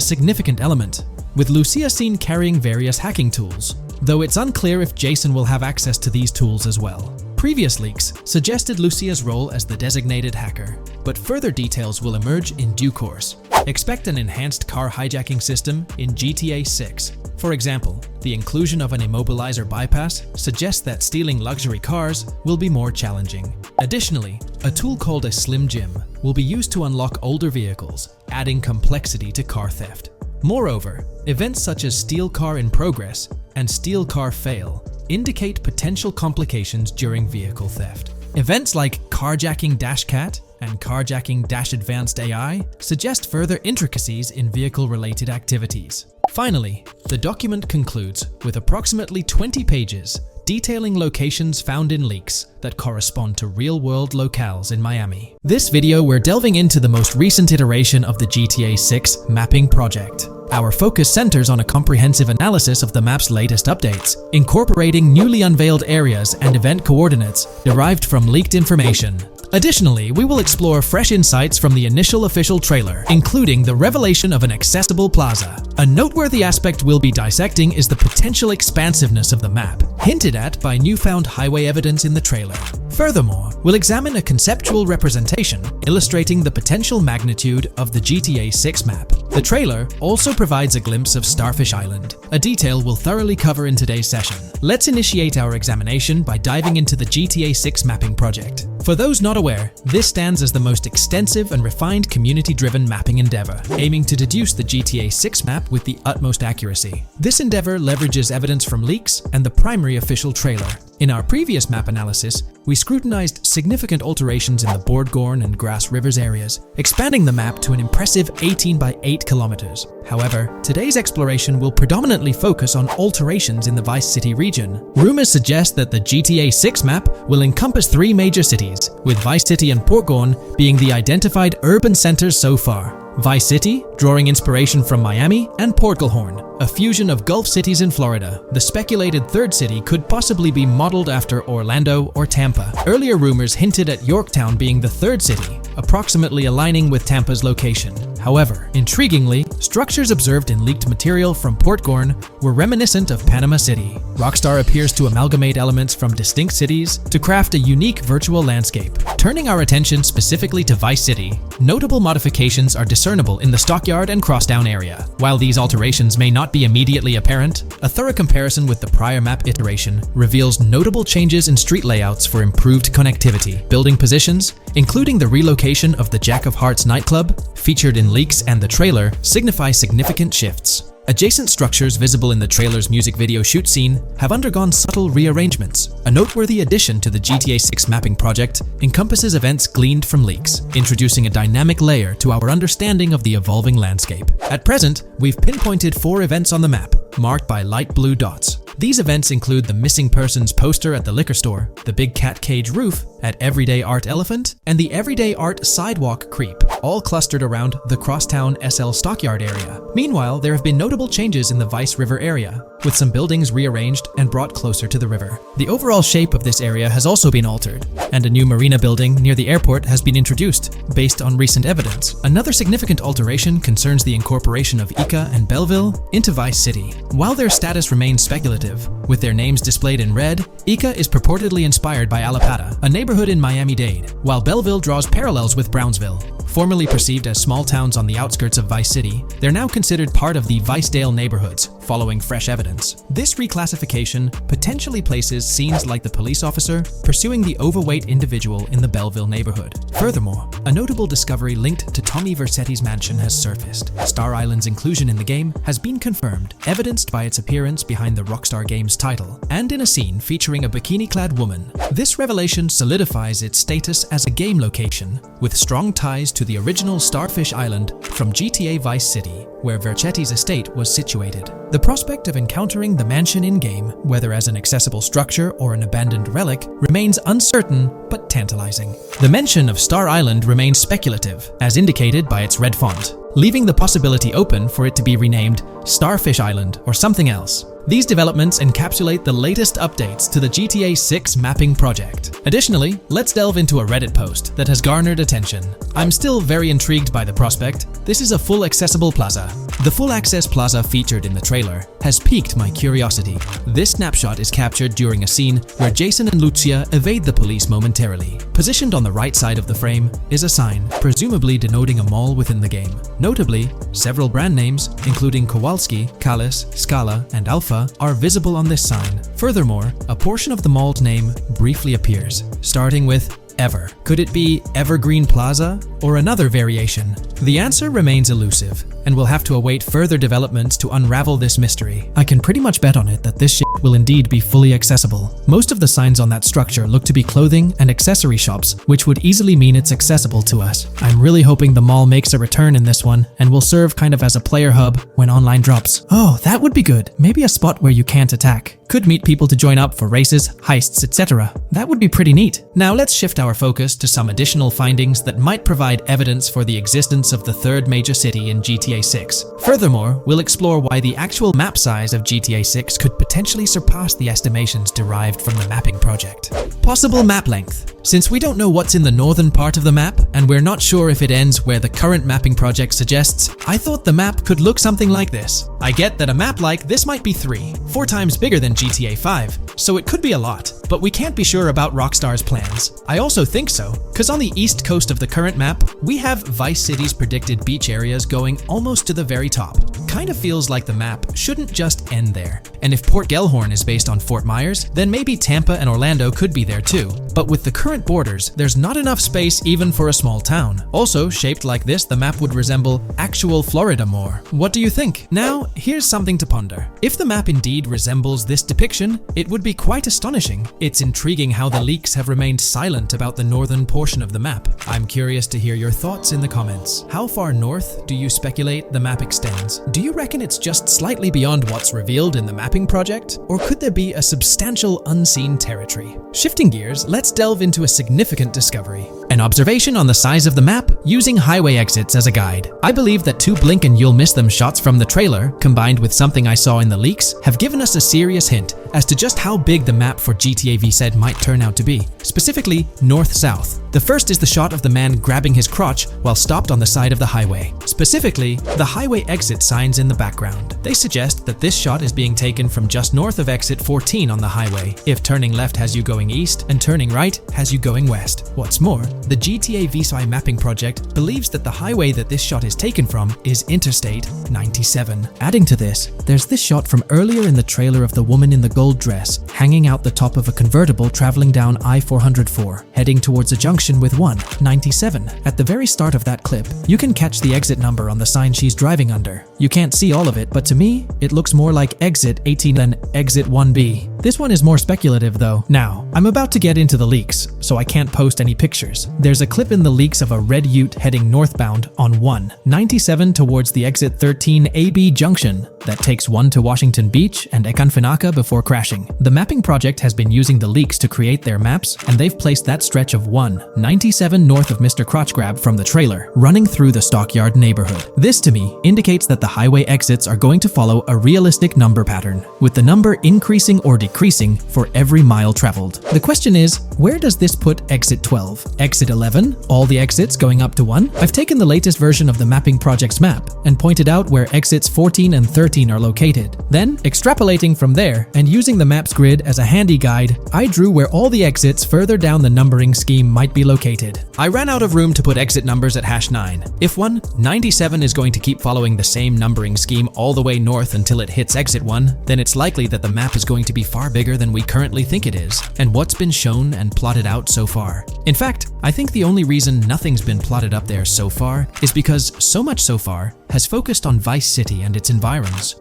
significant element, with Lucia seen carrying various hacking tools, though it's unclear if Jason will have access to these tools as well. Previous leaks suggested Lucia's role as the designated hacker, but further details will emerge in due course. Expect an enhanced car hijacking system in GTA 6. For example, the inclusion of an immobilizer bypass suggests that stealing luxury cars will be more challenging. Additionally, a tool called a Slim Jim will be used to unlock older vehicles, adding complexity to car theft. Moreover, events such as Steal Car in Progress and Steal Car Fail indicate potential complications during vehicle theft. Events like Carjacking Cat and Carjacking Advanced AI suggest further intricacies in vehicle-related activities. Finally, the document concludes with approximately 20 pages detailing locations found in leaks that correspond to real-world locales in Miami. This video, we're delving into the most recent iteration of the GTA 6 mapping project. Our focus centers on a comprehensive analysis of the map's latest updates, incorporating newly unveiled areas and event coordinates derived from leaked information. Additionally, we will explore fresh insights from the initial official trailer, including the revelation of an accessible plaza. A noteworthy aspect we'll be dissecting is the potential expansiveness of the map, hinted at by newfound highway evidence in the trailer. Furthermore, we'll examine a conceptual representation illustrating the potential magnitude of the GTA 6 map. The trailer also provides a glimpse of Starfish Island, a detail we'll thoroughly cover in today's session. Let's initiate our examination by diving into the GTA 6 mapping project. For those not aware, this stands as the most extensive and refined community-driven mapping endeavor, aiming to deduce the GTA 6 map with the utmost accuracy. This endeavor leverages evidence from leaks and the primary official trailer. In our previous map analysis, we scrutinized significant alterations in the Boardgorn and Grass Rivers areas, expanding the map to an impressive 18 by 8 kilometers. However, today's exploration will predominantly focus on alterations in the Vice City region. Rumors suggest that the GTA 6 map will encompass 3 major cities, with Vice City and Portgorn being the identified urban centers so far. Vice City, drawing inspiration from Miami, and Portgorn, a fusion of Gulf cities in Florida. The speculated third city could possibly be modeled after Orlando or Tampa. Earlier rumors hinted at Yorktown being the third city, approximately aligning with Tampa's location. However, intriguingly, structures observed in leaked material from Portgorn were reminiscent of Panama City. Rockstar appears to amalgamate elements from distinct cities to craft a unique virtual landscape. Turning our attention specifically to Vice City, notable modifications are discernible in the Stockyard and Crosstown area. While these alterations may not be immediately apparent, a thorough comparison with the prior map iteration reveals notable changes in street layouts for improved connectivity. Building positions, including the relocation of the Jack of Hearts nightclub, featured in leaks and the trailer, signify significant shifts. Adjacent structures visible in the trailer's music video shoot scene have undergone subtle rearrangements. A noteworthy addition to the GTA 6 mapping project encompasses events gleaned from leaks, introducing a dynamic layer to our understanding of the evolving landscape. At present, we've pinpointed 4 events on the map, marked by light blue dots. These events include the missing persons poster at the liquor store, the big cat cage roof at Everyday Art Elephant, and the Everyday Art Sidewalk Creep, all clustered around the Crosstown SL Stockyard area. Meanwhile, there have been notable changes in the Vice River area, with some buildings rearranged and brought closer to the river. The overall shape of this area has also been altered, and a new marina building near the airport has been introduced, based on recent evidence. Another significant alteration concerns the incorporation of Ica and Belleville into Vice City. While their status remains speculative, with their names displayed in red, Ica is purportedly inspired by Allapattah, a neighborhood in Miami-Dade, while Belleville draws parallels with Brownsville. Formerly perceived as small towns on the outskirts of Vice City, they're now considered part of the Vicedale neighborhoods, following fresh evidence. This reclassification potentially places scenes like the police officer pursuing the overweight individual in the Belleville neighborhood. Furthermore, a notable discovery linked to Tommy Vercetti's mansion has surfaced. Star Island's inclusion in the game has been confirmed, evidenced by its appearance behind the Rockstar game's title, and in a scene featuring a bikini-clad woman. This revelation solidifies its status as a game location, with strong ties to the original Starfish Island from GTA Vice City, where Vercetti's estate was situated. The prospect of encountering the mansion in-game, whether as an accessible structure or an abandoned relic, remains uncertain but tantalizing. The mention of Star Island remains speculative, as indicated by its red font. leaving the possibility open for it to be renamed Starfish Island or something else. These developments encapsulate the latest updates to the GTA 6 mapping project. Additionally, let's delve into a Reddit post that has garnered attention. I'm still very intrigued by the prospect. This is a full accessible plaza. The full access plaza featured in the trailer has piqued my curiosity. This snapshot is captured during a scene where Jason and Lucia evade the police momentarily. Positioned on the right side of the frame is a sign, presumably denoting a mall within the game. Notably, several brand names, including Kowalski, Callis, Scala, and Alpha, are visible on this sign. Furthermore, a portion of the mall's name briefly appears, starting with Ever. Could it be Evergreen Plaza or another variation? The answer remains elusive, and we'll have to await further developments to unravel this mystery. I can pretty much bet on it that this shit will indeed be fully accessible. Most of the signs on that structure look to be clothing and accessory shops, which would easily mean it's accessible to us. I'm really hoping the mall makes a return in this one and will serve kind of as a player hub when online drops. Oh, that would be good. Maybe a spot where you can't attack. Could meet people to join up for races, heists, etc. That would be pretty neat. Now let's shift our focus to some additional findings that might provide evidence for the existence of the third major city in GTA 6. Furthermore, we'll explore why the actual map size of GTA 6 could potentially surpass the estimations derived from the mapping project. Possible map length. Since we don't know what's in the northern part of the map, and we're not sure if it ends where the current mapping project suggests, I thought the map could look something like this. I get that a map like this might be 4 times bigger than GTA 5, so it could be a lot, but we can't be sure about Rockstar's plans. I also think so, because on the east coast of the current map, we have Vice City's predicted beach areas going almost to the very top. Kind of feels like the map shouldn't just end there. And if Port Gellhorn is based on Fort Myers, then maybe Tampa and Orlando could be there too. But with the current borders, there's not enough space even for a small town. Also, shaped like this, the map would resemble actual Florida more. What do you think? Now, here's something to ponder. If the map indeed resembles this depiction, it would be quite astonishing. It's intriguing how the leaks have remained silent about the northern portion of the map. I'm curious to hear your thoughts in the comments. How far north do you speculate the map extends? Do you reckon it's just slightly beyond what's revealed in the mapping project? Or could there be a substantial unseen territory? Shifting gears, let's delve into a significant discovery. An observation on the size of the map using highway exits as a guide. I believe that 2 blink and you'll miss them shots from the trailer, combined with something I saw in the leaks, have given us a serious hint as to just how big the map for GTA V said might turn out to be. Specifically, north-south. The first is the shot of the man grabbing his crotch while stopped on the side of the highway. Specifically, the highway exit signs in the background. They suggest that this shot is being taken from just north of exit 14 on the highway, if turning left has you going east and turning right has you going west. What's more, the GTA V mapping project believes that the highway that this shot is taken from is Interstate 97. Adding to this, there's this shot from earlier in the trailer of the woman in the gold dress hanging out the top of a convertible traveling down I-404, heading towards a junction with 197. At the very start of that clip, you can catch the exit number on the sign she's driving under. You can't see all of it, but to me, it looks more like exit 18 than exit 1B. This one is more speculative though. Now, I'm about to get into the leaks, so I can't post any pictures. There's a clip in the leaks of a red ute heading northbound on 197 towards the exit 13 AB junction that takes 1 to Washington Beach and Ekanfinaka before crashing. The mapping project has been using the leaks to create their maps, and they've placed that stretch of 197 north of Mr. Crotch Grab from the trailer, running through the Stockyard neighborhood. This to me indicates that the highway exits are going to follow a realistic number pattern, with the number increasing or decreasing for every mile traveled. The question is, where does this put exit 12? Exit 11? All the exits going up to 1? I've taken the latest version of the mapping project's map and pointed out where exits 14 and 13 are located. Then, extrapolating from there and using the map's grid as a handy guide, I drew where all the exits further down the numbering scheme might be located. I ran out of room to put exit numbers at #9. If 197 is going to keep following the same numbering scheme all the way north until it hits exit 1, then it's likely that the map is going to be far bigger than we currently think it is, and what's been shown and plotted out so far. In fact, I think the only reason nothing's been plotted up there so far is because so much so far has focused on Vice City and its environs.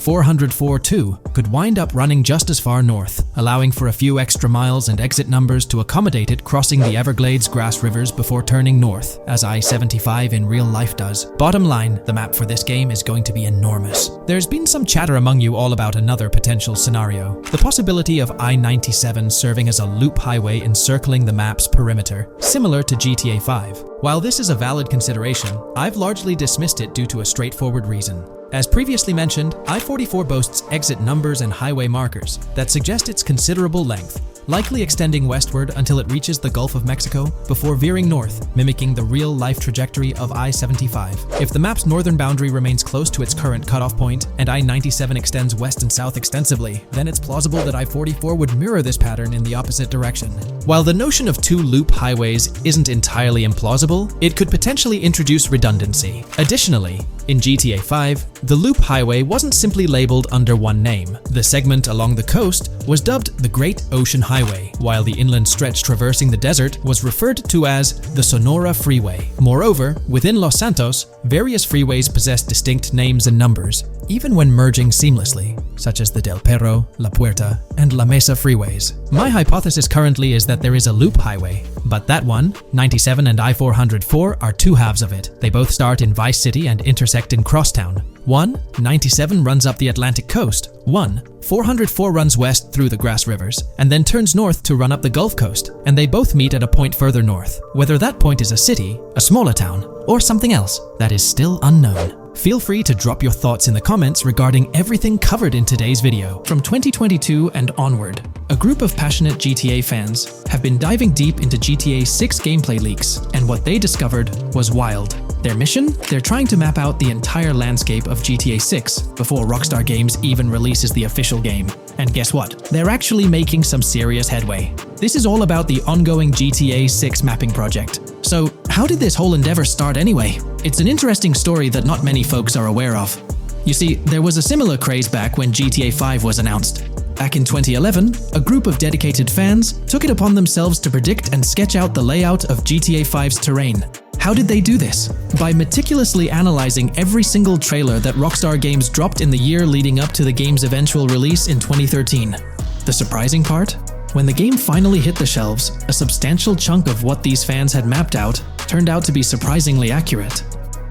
404.2 could wind up running just as far north, allowing for a few extra miles and exit numbers to accommodate it crossing the Everglades grass rivers before turning north, as I-75 in real life does. Bottom line, the map for this game is going to be enormous. There's been some chatter among you all about another potential scenario, the possibility of I-97 serving as a loop highway encircling the map's perimeter. trailer, similar to GTA 5. While this is a valid consideration, I've largely dismissed it due to a straightforward reason. As previously mentioned, I-44 boasts exit numbers and highway markers that suggest its considerable length, likely extending westward until it reaches the Gulf of Mexico before veering north, mimicking the real-life trajectory of I-75. If the map's northern boundary remains close to its current cutoff point and I-97 extends west and south extensively, then it's plausible that I-44 would mirror this pattern in the opposite direction. While the notion of two loop highways isn't entirely implausible, it could potentially introduce redundancy. Additionally, in GTA 5, the loop highway wasn't simply labeled under one name. The segment along the coast was dubbed the Great Ocean Highway, while the inland stretch traversing the desert was referred to as the Sonora Freeway. Moreover, within Los Santos, various freeways possess distinct names and numbers, even when merging seamlessly, such as the Del Perro, La Puerta, and La Mesa freeways. My hypothesis currently is that there is a loop highway, but that one, 97 and I-404, are two halves of it. They both start in Vice City and intersect in Crosstown. One, 97 runs up the Atlantic coast. One, 404 runs west through the Grass Rivers, and then turns north to run up the Gulf Coast, and they both meet at a point further north. Whether that point is a city, a smaller town, or something else, that is still unknown. Feel free to drop your thoughts in the comments regarding everything covered in today's video. From 2022 and onward, a group of passionate GTA fans have been diving deep into GTA 6 gameplay leaks, and what they discovered was wild. Their mission? They're trying to map out the entire landscape of GTA 6 before Rockstar Games even releases the official game. And guess what? They're actually making some serious headway. This is all about the ongoing GTA 6 mapping project. So, how did this whole endeavor start anyway? It's an interesting story that not many folks are aware of. You see, there was a similar craze back when GTA 5 was announced. Back in 2011, a group of dedicated fans took it upon themselves to predict and sketch out the layout of GTA 5's terrain. How did they do this? By meticulously analyzing every single trailer that Rockstar Games dropped in the year leading up to the game's eventual release in 2013. The surprising part? When the game finally hit the shelves, a substantial chunk of what these fans had mapped out turned out to be surprisingly accurate.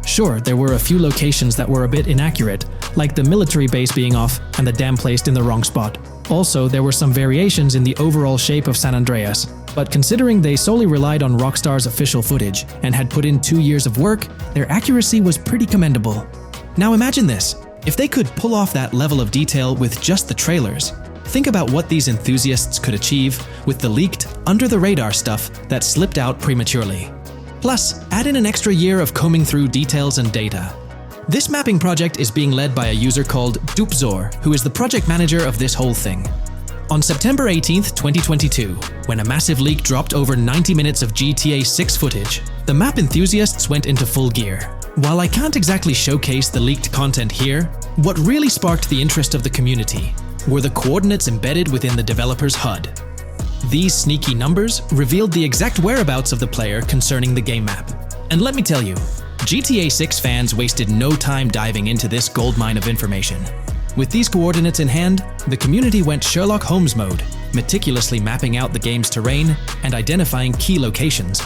Sure, there were a few locations that were a bit inaccurate, like the military base being off and the dam placed in the wrong spot. Also, there were some variations in the overall shape of San Andreas, but considering they solely relied on Rockstar's official footage and had put in 2 years of work, their accuracy was pretty commendable. Now imagine this, if they could pull off that level of detail with just the trailers, think about what these enthusiasts could achieve with the leaked, under-the-radar stuff that slipped out prematurely. Plus, add in an extra year of combing through details and data. This mapping project is being led by a user called Dupzor, who is the project manager of this whole thing. On September 18th, 2022, when a massive leak dropped over 90 minutes of GTA 6 footage, the map enthusiasts went into full gear. While I can't exactly showcase the leaked content here, what really sparked the interest of the community were the coordinates embedded within the developer's HUD. These sneaky numbers revealed the exact whereabouts of the player concerning the game map. And let me tell you, GTA 6 fans wasted no time diving into this goldmine of information. With these coordinates in hand, the community went Sherlock Holmes mode, meticulously mapping out the game's terrain and identifying key locations.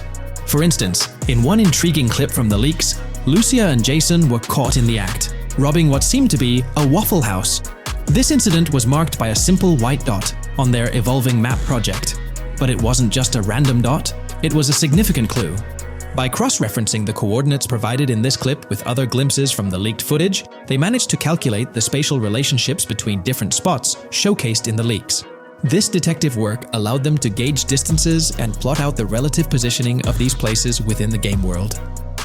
For instance, in one intriguing clip from the leaks, Lucia and Jason were caught in the act, robbing what seemed to be a Waffle House. This incident was marked by a simple white dot on their evolving map project. But it wasn't just a random dot, it was a significant clue. By cross-referencing the coordinates provided in this clip with other glimpses from the leaked footage, they managed to calculate the spatial relationships between different spots showcased in the leaks. This detective work allowed them to gauge distances and plot out the relative positioning of these places within the game world.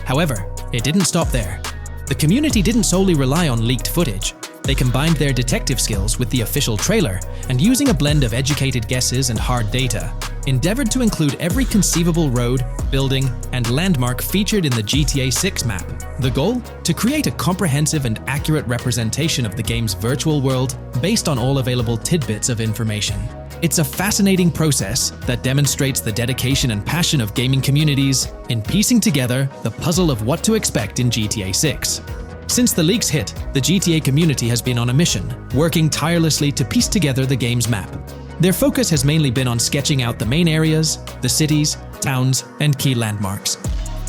However, it didn't stop there. The community didn't solely rely on leaked footage. They combined their detective skills with the official trailer and, using a blend of educated guesses and hard data, endeavored to include every conceivable road, building, and landmark featured in the GTA 6 map. The goal? To create a comprehensive and accurate representation of the game's virtual world based on all available tidbits of information. It's a fascinating process that demonstrates the dedication and passion of gaming communities in piecing together the puzzle of what to expect in GTA 6. Since the leaks hit, the GTA community has been on a mission, working tirelessly to piece together the game's map. Their focus has mainly been on sketching out the main areas, the cities, towns, and key landmarks.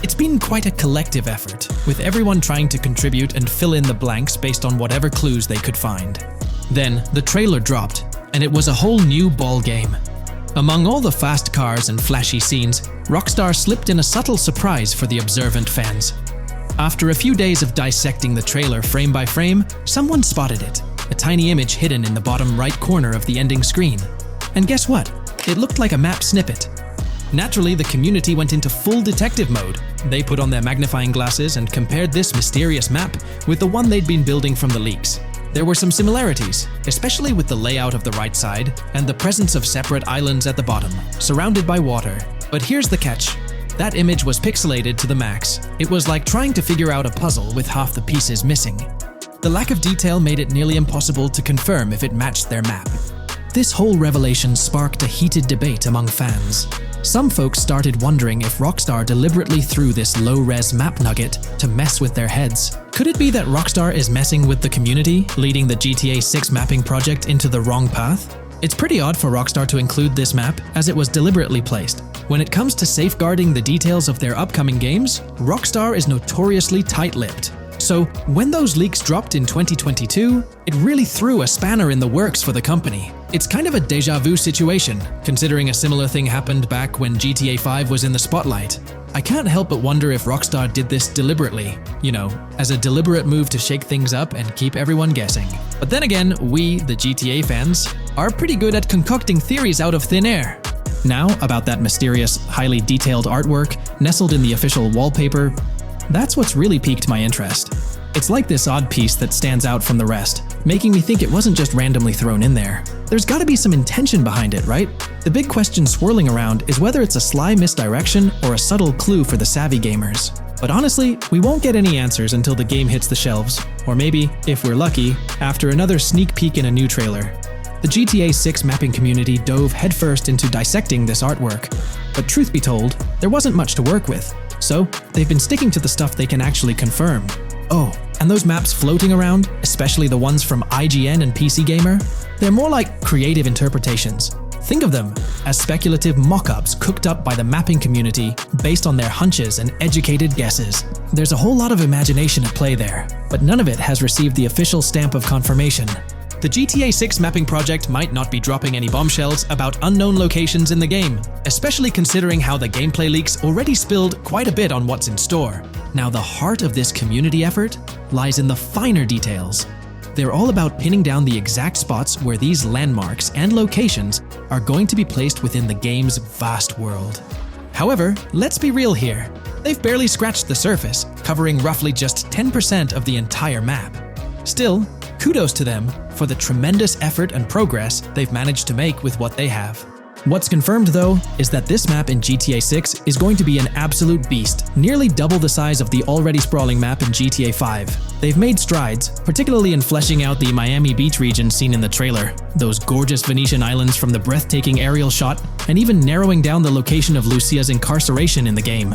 It's been quite a collective effort, with everyone trying to contribute and fill in the blanks based on whatever clues they could find. Then, the trailer dropped, and it was a whole new ball game. Among all the fast cars and flashy scenes, Rockstar slipped in a subtle surprise for the observant fans. After a few days of dissecting the trailer frame by frame, someone spotted it, a tiny image hidden in the bottom right corner of the ending screen. And guess what? It looked like a map snippet. Naturally, the community went into full detective mode. They put on their magnifying glasses and compared this mysterious map with the one they'd been building from the leaks. There were some similarities, especially with the layout of the right side and the presence of separate islands at the bottom, surrounded by water. But here's the catch. That image was pixelated to the max. It was like trying to figure out a puzzle with half the pieces missing. The lack of detail made it nearly impossible to confirm if it matched their map. This whole revelation sparked a heated debate among fans. Some folks started wondering if Rockstar deliberately threw this low-res map nugget to mess with their heads. Could it be that Rockstar is messing with the community, leading the GTA 6 mapping project into the wrong path? It's pretty odd for Rockstar to include this map, as it was deliberately placed. When it comes to safeguarding the details of their upcoming games, Rockstar is notoriously tight-lipped. So, when those leaks dropped in 2022, it really threw a spanner in the works for the company. It's kind of a déjà vu situation, considering a similar thing happened back when GTA 5 was in the spotlight. I can't help but wonder if Rockstar did this deliberately, as a deliberate move to shake things up and keep everyone guessing. But then again, we, the GTA fans, are pretty good at concocting theories out of thin air. Now, about that mysterious, highly detailed artwork nestled in the official wallpaper, that's what's really piqued my interest. It's like this odd piece that stands out from the rest, making me think it wasn't just randomly thrown in there. There's gotta be some intention behind it, right? The big question swirling around is whether it's a sly misdirection or a subtle clue for the savvy gamers. But honestly, we won't get any answers until the game hits the shelves, or maybe, if we're lucky, after another sneak peek in a new trailer. The GTA 6 mapping community dove headfirst into dissecting this artwork, but truth be told, there wasn't much to work with. So, they've been sticking to the stuff they can actually confirm. Oh, and those maps floating around, especially the ones from IGN and PC Gamer, they're more like creative interpretations. Think of them as speculative mock-ups cooked up by the mapping community based on their hunches and educated guesses. There's a whole lot of imagination at play there, but none of it has received the official stamp of confirmation. The GTA 6 mapping project might not be dropping any bombshells about unknown locations in the game, especially considering how the gameplay leaks already spilled quite a bit on what's in store. Now, the heart of this community effort lies in the finer details. They're all about pinning down the exact spots where these landmarks and locations are going to be placed within the game's vast world. However, let's be real here. They've barely scratched the surface, covering roughly just 10% of the entire map. Still, kudos to them for the tremendous effort and progress they've managed to make with what they have. What's confirmed, though, is that this map in GTA 6 is going to be an absolute beast, nearly double the size of the already sprawling map in GTA 5. They've made strides, particularly in fleshing out the Miami Beach region seen in the trailer, those gorgeous Venetian islands from the breathtaking aerial shot, and even narrowing down the location of Lucia's incarceration in the game.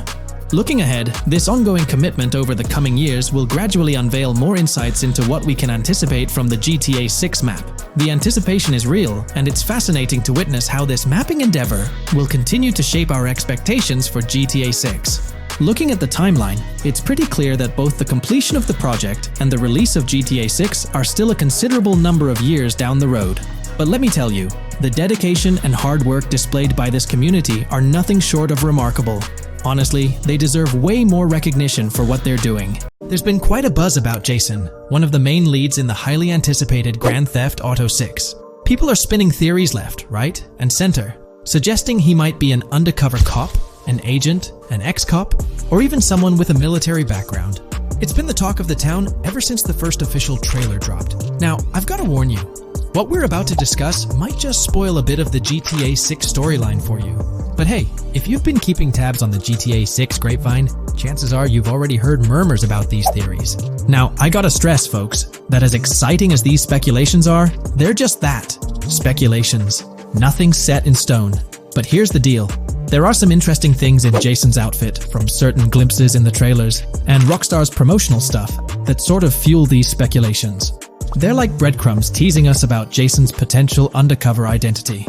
Looking ahead, this ongoing commitment over the coming years will gradually unveil more insights into what we can anticipate from the GTA 6 map. The anticipation is real, and it's fascinating to witness how this mapping endeavor will continue to shape our expectations for GTA 6. Looking at the timeline, it's pretty clear that both the completion of the project and the release of GTA 6 are still a considerable number of years down the road. But let me tell you, the dedication and hard work displayed by this community are nothing short of remarkable. Honestly, they deserve way more recognition for what they're doing. There's been quite a buzz about Jason, one of the main leads in the highly anticipated Grand Theft Auto 6. People are spinning theories left, right, and center, suggesting he might be an undercover cop, an agent, an ex-cop, or even someone with a military background. It's been the talk of the town ever since the first official trailer dropped. Now, I've got to warn you, what we're about to discuss might just spoil a bit of the GTA 6 storyline for you. But hey, if you've been keeping tabs on the GTA 6 grapevine, chances are you've already heard murmurs about these theories. Now, I gotta stress, folks, that as exciting as these speculations are, they're just that, speculations. Nothing's set in stone. But here's the deal. There are some interesting things in Jason's outfit from certain glimpses in the trailers and Rockstar's promotional stuff that sort of fuel these speculations. They're like breadcrumbs teasing us about Jason's potential undercover identity.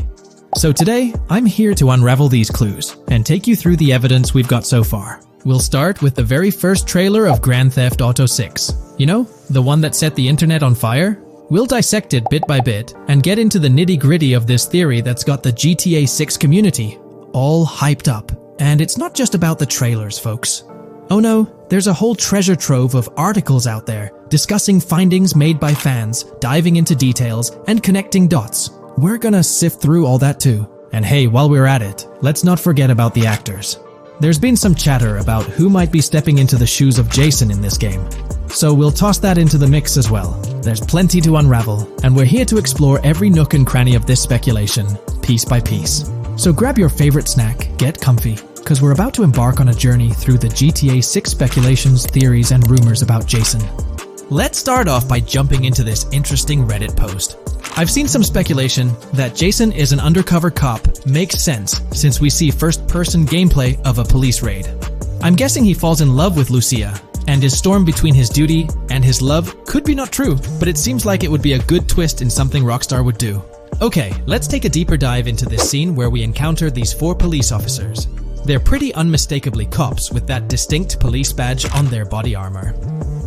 So today, I'm here to unravel these clues and take you through the evidence we've got so far. We'll start with the very first trailer of Grand Theft Auto 6. You know, the one that set the internet on fire? We'll dissect it bit by bit and get into the nitty-gritty of this theory that's got the GTA 6 community all hyped up. And it's not just about the trailers, folks. Oh no, there's a whole treasure trove of articles out there discussing findings made by fans, diving into details, and connecting dots. We're gonna sift through all that too. And hey, while we're at it, let's not forget about the actors. There's been some chatter about who might be stepping into the shoes of Jason in this game. So we'll toss that into the mix as well. There's plenty to unravel, and we're here to explore every nook and cranny of this speculation, piece by piece. So grab your favorite snack, get comfy, because we're about to embark on a journey through the GTA 6 speculations, theories, and rumors about Jason. Let's start off by jumping into this interesting Reddit post. I've seen some speculation that Jason is an undercover cop makes sense since we see first-person gameplay of a police raid. I'm guessing he falls in love with Lucia, and his storm between his duty and his love could be not true, but it seems like it would be a good twist in something Rockstar would do. Okay, let's take a deeper dive into this scene where we encounter these 4 police officers. They're pretty unmistakably cops with that distinct police badge on their body armor.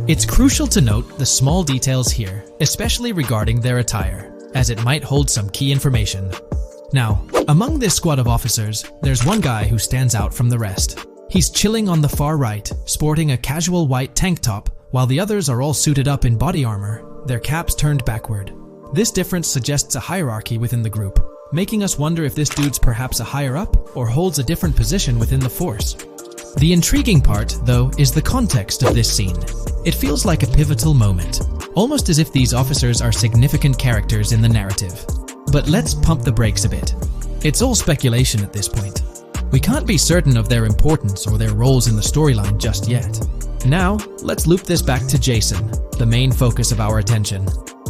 It's crucial to note the small details here, especially regarding their attire, as it might hold some key information. Now, among this squad of officers, there's one guy who stands out from the rest. He's chilling on the far right, sporting a casual white tank top, while the others are all suited up in body armor, their caps turned backward. This difference suggests a hierarchy within the group, making us wonder if this dude's perhaps a higher up or holds a different position within the force. The intriguing part, though, is the context of this scene. It feels like a pivotal moment, almost as if these officers are significant characters in the narrative. But let's pump the brakes a bit. It's all speculation at this point. We can't be certain of their importance or their roles in the storyline just yet. Now, let's loop this back to Jason, the main focus of our attention.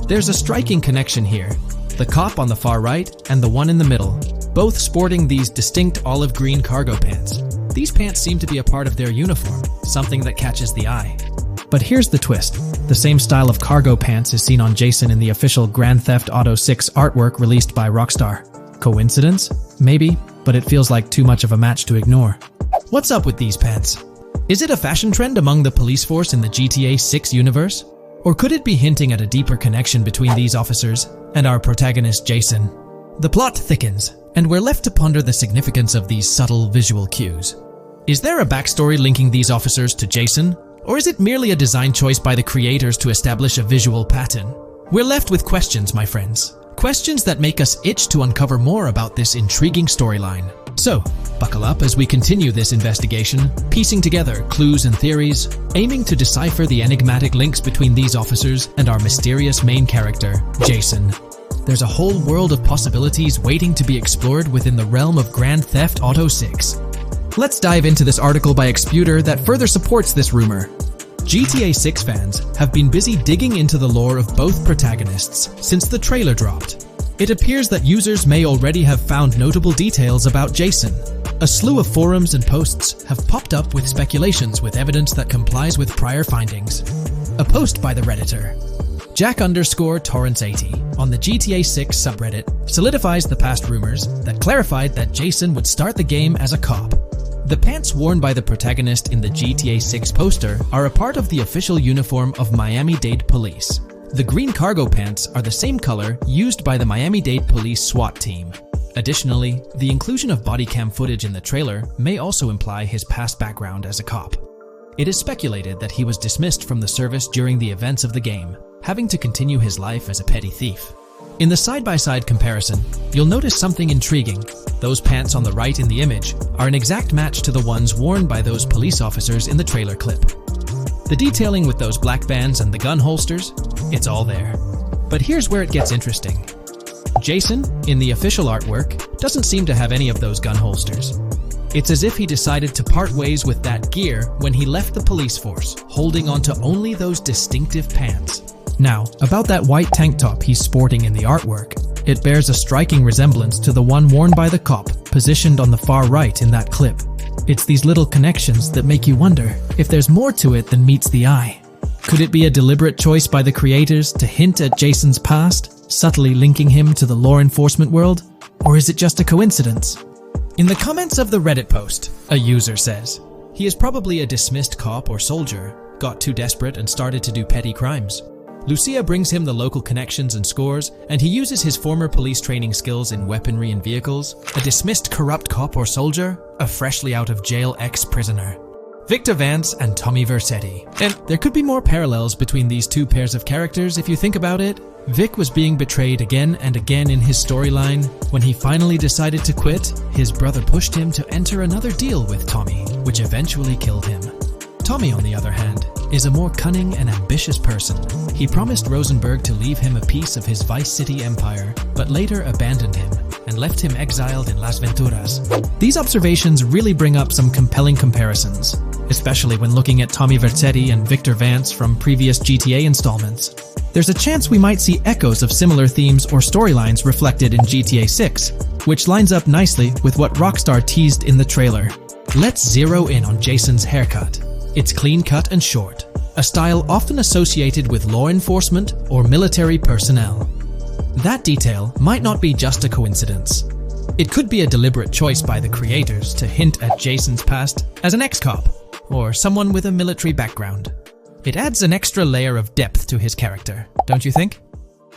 There's a striking connection here. The cop on the far right and the one in the middle, both sporting these distinct olive green cargo pants. These pants seem to be a part of their uniform, something that catches the eye. But here's the twist. The same style of cargo pants is seen on Jason in the official Grand Theft Auto 6 artwork released by Rockstar. Coincidence? Maybe, but it feels like too much of a match to ignore. What's up with these pants? Is it a fashion trend among the police force in the GTA 6 universe? Or could it be hinting at a deeper connection between these officers and our protagonist Jason? The plot thickens, and we're left to ponder the significance of these subtle visual cues. Is there a backstory linking these officers to Jason? Or is it merely a design choice by the creators to establish a visual pattern? We're left with questions, my friends. Questions that make us itch to uncover more about this intriguing storyline. So, buckle up as we continue this investigation, piecing together clues and theories, aiming to decipher the enigmatic links between these officers and our mysterious main character, Jason. There's a whole world of possibilities waiting to be explored within the realm of Grand Theft Auto 6. Let's dive into this article by Exputer that further supports this rumor. GTA 6 fans have been busy digging into the lore of both protagonists since the trailer dropped. It appears that users may already have found notable details about Jason. A slew of forums and posts have popped up with speculations with evidence that complies with prior findings. A post by the Redditor, Jack_Torrance80, on the GTA 6 subreddit solidifies the past rumors that clarified that Jason would start the game as a cop. The pants worn by the protagonist in the GTA 6 poster are a part of the official uniform of Miami-Dade Police. The green cargo pants are the same color used by the Miami-Dade Police SWAT team. Additionally, the inclusion of body cam footage in the trailer may also imply his past background as a cop. It is speculated that he was dismissed from the service during the events of the game, having to continue his life as a petty thief. In the side-by-side comparison, you'll notice something intriguing. Those pants on the right in the image are an exact match to the ones worn by those police officers in the trailer clip. The detailing with those black bands and the gun holsters, it's all there. But here's where it gets interesting. Jason, in the official artwork, doesn't seem to have any of those gun holsters. It's as if he decided to part ways with that gear when he left the police force, holding onto only those distinctive pants. Now, about that white tank top he's sporting in the artwork, it bears a striking resemblance to the one worn by the cop, positioned on the far right in that clip. It's these little connections that make you wonder if there's more to it than meets the eye. Could it be a deliberate choice by the creators to hint at Jason's past, subtly linking him to the law enforcement world? Or is it just a coincidence? In the comments of the Reddit post, a user says, "He is probably a dismissed cop or soldier, got too desperate and started to do petty crimes. Lucia brings him the local connections and scores, and he uses his former police training skills in weaponry and vehicles, a dismissed corrupt cop or soldier, a freshly out of jail ex-prisoner. Victor Vance and Tommy Vercetti. And there could be more parallels between these two pairs of characters if you think about it. Vic was being betrayed again and again in his storyline. When he finally decided to quit, his brother pushed him to enter another deal with Tommy, which eventually killed him. Tommy, on the other hand, is a more cunning and ambitious person. He promised Rosenberg to leave him a piece of his Vice City empire, but later abandoned him and left him exiled in Las Venturas. These observations really bring up some compelling comparisons, especially when looking at Tommy Vercetti and Victor Vance from previous GTA installments. There's a chance we might see echoes of similar themes or storylines reflected in GTA 6, which lines up nicely with what Rockstar teased in the trailer. Let's zero in on Jason's haircut. It's clean cut and short, a style often associated with law enforcement or military personnel. That detail might not be just a coincidence. It could be a deliberate choice by the creators to hint at Jason's past as an ex-cop or someone with a military background. It adds an extra layer of depth to his character, don't you think?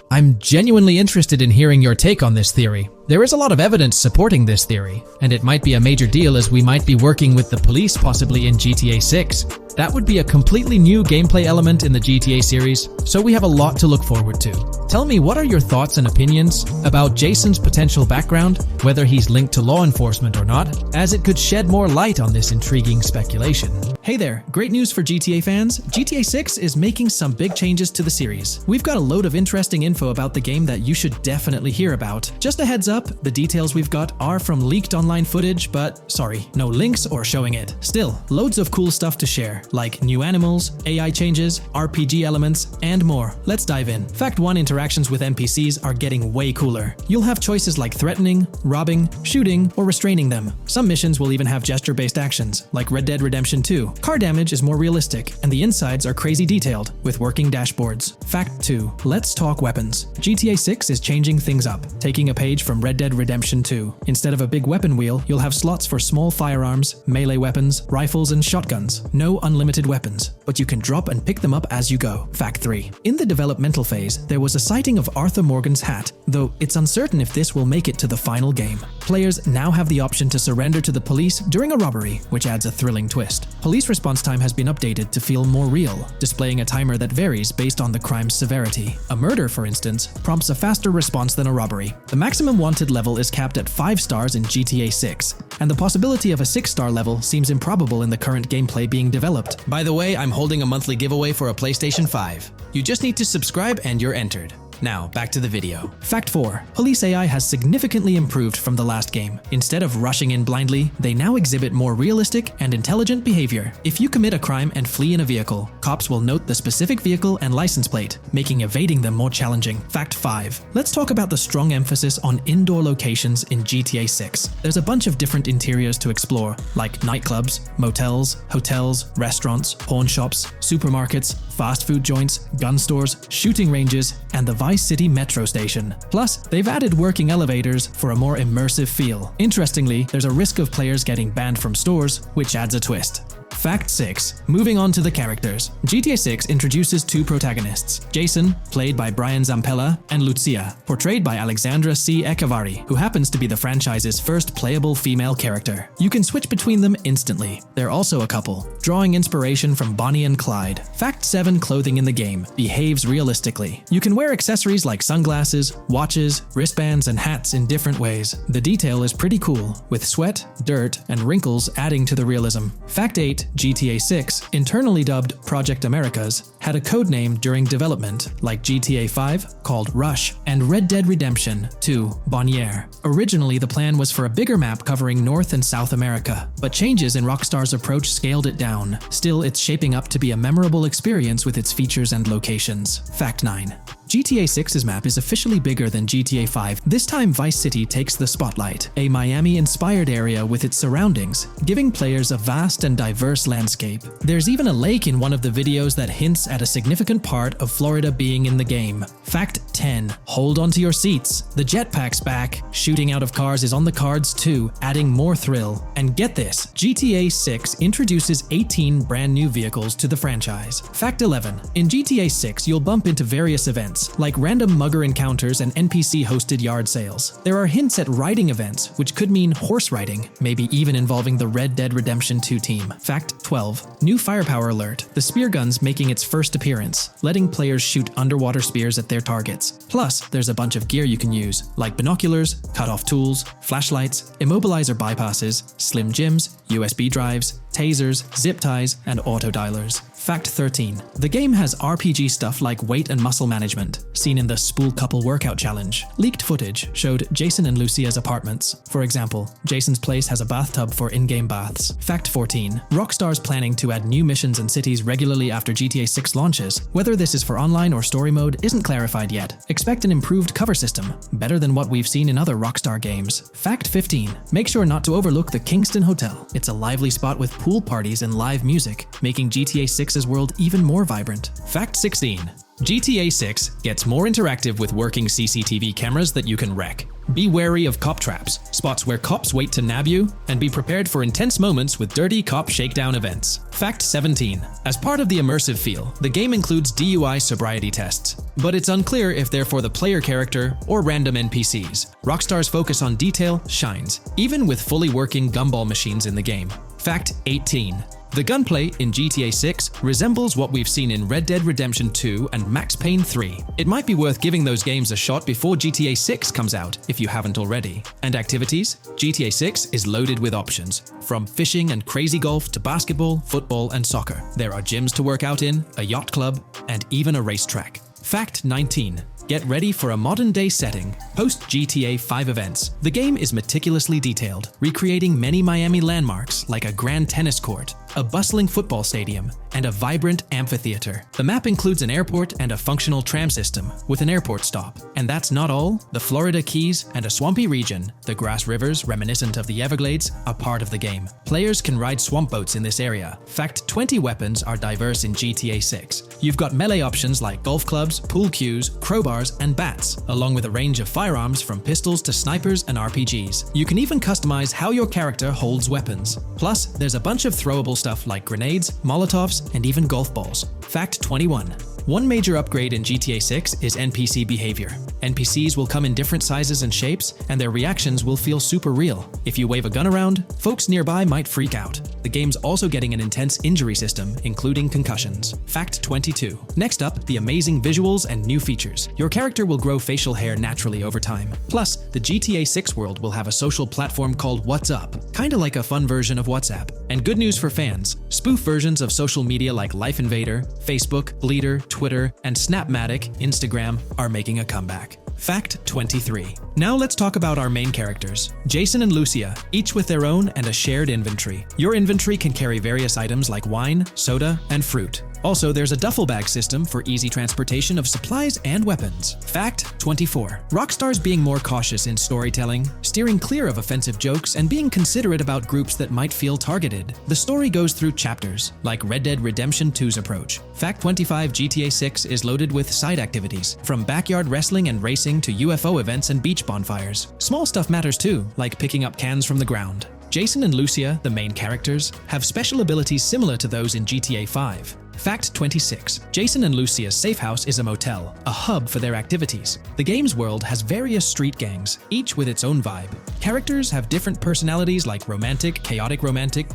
I'm genuinely interested in hearing your take on this theory. There is a lot of evidence supporting this theory, and it might be a major deal as we might be working with the police possibly in GTA 6. That would be a completely new gameplay element in the GTA series, so we have a lot to look forward to. Tell me, what are your thoughts and opinions about Jason's potential background, whether he's linked to law enforcement or not, as it could shed more light on this intriguing speculation. Hey there, great news for GTA fans. GTA 6 is making some big changes to the series. We've got a load of interesting info about the game that you should definitely hear about. Just a heads up, the details we've got are from leaked online footage, but sorry, no links or showing it. Still, loads of cool stuff to share, like new animals, AI changes, RPG elements, and more. Let's dive in. Fact 1: interactions with NPCs are getting way cooler. You'll have choices like threatening, robbing, shooting, or restraining them. Some missions will even have gesture-based actions, like Red Dead Redemption 2. Car damage is more realistic, and the insides are crazy detailed, with working dashboards. Fact 2: let's talk weapons. GTA 6 is changing things up, taking a page from Red Dead Redemption 2. Instead of a big weapon wheel, you'll have slots for small firearms, melee weapons, rifles, and shotguns. No unlimited weapons, but you can drop and pick them up as you go. Fact 3: in the developmental phase, there was a sighting of Arthur Morgan's hat, though it's uncertain if this will make it to the final game. Players now have the option to surrender to the police during a robbery, which adds a thrilling twist. Police response time has been updated to feel more real, displaying a timer that varies based on the crime's severity. A murder, for instance, prompts a faster response than a robbery. The maximum wanted level is capped at 5 stars in GTA 6, and the possibility of a 6-star level seems improbable in the current gameplay being developed. By the way, I'm holding a monthly giveaway for a PlayStation 5. You just need to subscribe and you're entered. Now, back to the video. Fact 4: police AI has significantly improved from the last game. Instead of rushing in blindly, they now exhibit more realistic and intelligent behavior. If you commit a crime and flee in a vehicle, cops will note the specific vehicle and license plate, making evading them more challenging. Fact 5: let's talk about the strong emphasis on indoor locations in GTA 6. There's a bunch of different interiors to explore, like nightclubs, motels, hotels, restaurants, pawn shops, supermarkets, fast food joints, gun stores, shooting ranges, and the Vice City metro station. Plus, they've added working elevators for a more immersive feel. Interestingly, there's a risk of players getting banned from stores, which adds a twist. Fact 6: moving on to the characters. GTA 6 introduces 2 protagonists, Jason, played by Brian Zampella, and Lucia, portrayed by Alexandra C. Echevarri, who happens to be the franchise's first playable female character. You can switch between them instantly. They're also a couple, drawing inspiration from Bonnie and Clyde. Fact 7: clothing in the game behaves realistically. You can wear accessories like sunglasses, watches, wristbands, and hats in different ways. The detail is pretty cool, with sweat, dirt, and wrinkles adding to the realism. Fact 8: GTA 6, internally dubbed Project Americas, had a codename during development, like GTA 5, called Rush, and Red Dead Redemption 2, Bonnier. Originally, the plan was for a bigger map covering North and South America, but changes in Rockstar's approach scaled it down. Still, it's shaping up to be a memorable experience with its features and locations. Fact 9: GTA 6's map is officially bigger than GTA 5. This time Vice City takes the spotlight, a Miami-inspired area with its surroundings, giving players a vast and diverse landscape. There's even a lake in one of the videos that hints at a significant part of Florida being in the game. Fact 10. Hold onto your seats. The jetpack's back. Shooting out of cars is on the cards too, adding more thrill. And get this, GTA 6 introduces 18 brand new vehicles to the franchise. Fact 11. In GTA 6, you'll bump into various events, like random mugger encounters and NPC-hosted yard sales. There are hints at riding events, which could mean horse riding, maybe even involving the Red Dead Redemption 2 team. Fact 12. New firepower alert. The spear gun's making its first appearance, letting players shoot underwater spears at their targets. Plus, there's a bunch of gear you can use, like binoculars, cut-off tools, flashlights, immobilizer bypasses, slim jims, USB drives, tasers, zip ties, and auto dialers. Fact 13. The game has RPG stuff like weight and muscle management, seen in the Spool Couple Workout Challenge. Leaked footage showed Jason and Lucia's apartments. For example, Jason's place has a bathtub for in-game baths. Fact 14. Rockstar's planning to add new missions and cities regularly after GTA 6 launches. Whether this is for online or story mode isn't clarified yet. Expect an improved cover system, better than what we've seen in other Rockstar games. Fact 15. Make sure not to overlook the Kingston Hotel. It's a lively spot with pool parties and live music, making GTA 6's world even more vibrant. Fact 16. GTA 6 gets more interactive with working CCTV cameras that you can wreck. Be wary of cop traps, spots where cops wait to nab you, and be prepared for intense moments with dirty cop shakedown events. Fact 17. As part of the immersive feel, the game includes DUI sobriety tests, but it's unclear if they're for the player character or random NPCs. Rockstar's focus on detail shines, even with fully working gumball machines in the game. Fact 18. The gunplay in GTA 6 resembles what we've seen in Red Dead Redemption 2 and Max Payne 3. It might be worth giving those games a shot before GTA 6 comes out, if you haven't already. And activities? GTA 6 is loaded with options, from fishing and crazy golf to basketball, football, and soccer. There are gyms to work out in, a yacht club, and even a racetrack. Fact 19. Get ready for a modern-day setting. Post-GTA 5 events, the game is meticulously detailed, recreating many Miami landmarks like a grand tennis court, a bustling football stadium, and a vibrant amphitheater. The map includes an airport and a functional tram system with an airport stop. And that's not all. The Florida Keys and a swampy region, the grass rivers reminiscent of the Everglades, are part of the game. Players can ride swamp boats in this area. Fact 20 weapons are diverse in GTA 6. You've got melee options like golf clubs, pool cues, crowbars, and bats, along with a range of firearms from pistols to snipers and RPGs. You can even customize how your character holds weapons. Plus, there's a bunch of throwable stuff like grenades, molotovs, and even golf balls. Fact 21. One major upgrade in GTA 6 is NPC behavior. NPCs will come in different sizes and shapes, and their reactions will feel super real. If you wave a gun around, folks nearby might freak out. The game's also getting an intense injury system, including concussions. Fact 22. Next up, the amazing visuals and new features. Your character will grow facial hair naturally over time. Plus, the GTA 6 world will have a social platform called What's Up, kinda like a fun version of WhatsApp. And good news for fans, spoof versions of social media like Life Invader, Facebook, Bleeder, Twitter, and Snapmatic, Instagram, are making a comeback. Fact 23. Now let's talk about our main characters, Jason and Lucia, each with their own and a shared inventory. Your inventory can carry various items like wine, soda, and fruit. Also, there's a duffel bag system for easy transportation of supplies and weapons. Fact 24. Rockstar's being more cautious in storytelling, steering clear of offensive jokes, and being considerate about groups that might feel targeted. The story goes through chapters, like Red Dead Redemption 2's approach. Fact 25. GTA 6 is loaded with side activities, from backyard wrestling and racing to UFO events and beach bonfires. Small stuff matters too, like picking up cans from the ground. Jason and Lucia, the main characters, have special abilities similar to those in GTA 5. Fact 26. Jason and Lucia's safe house is a motel, a hub for their activities. The game's world has various street gangs, each with its own vibe. Characters have different personalities like romantic,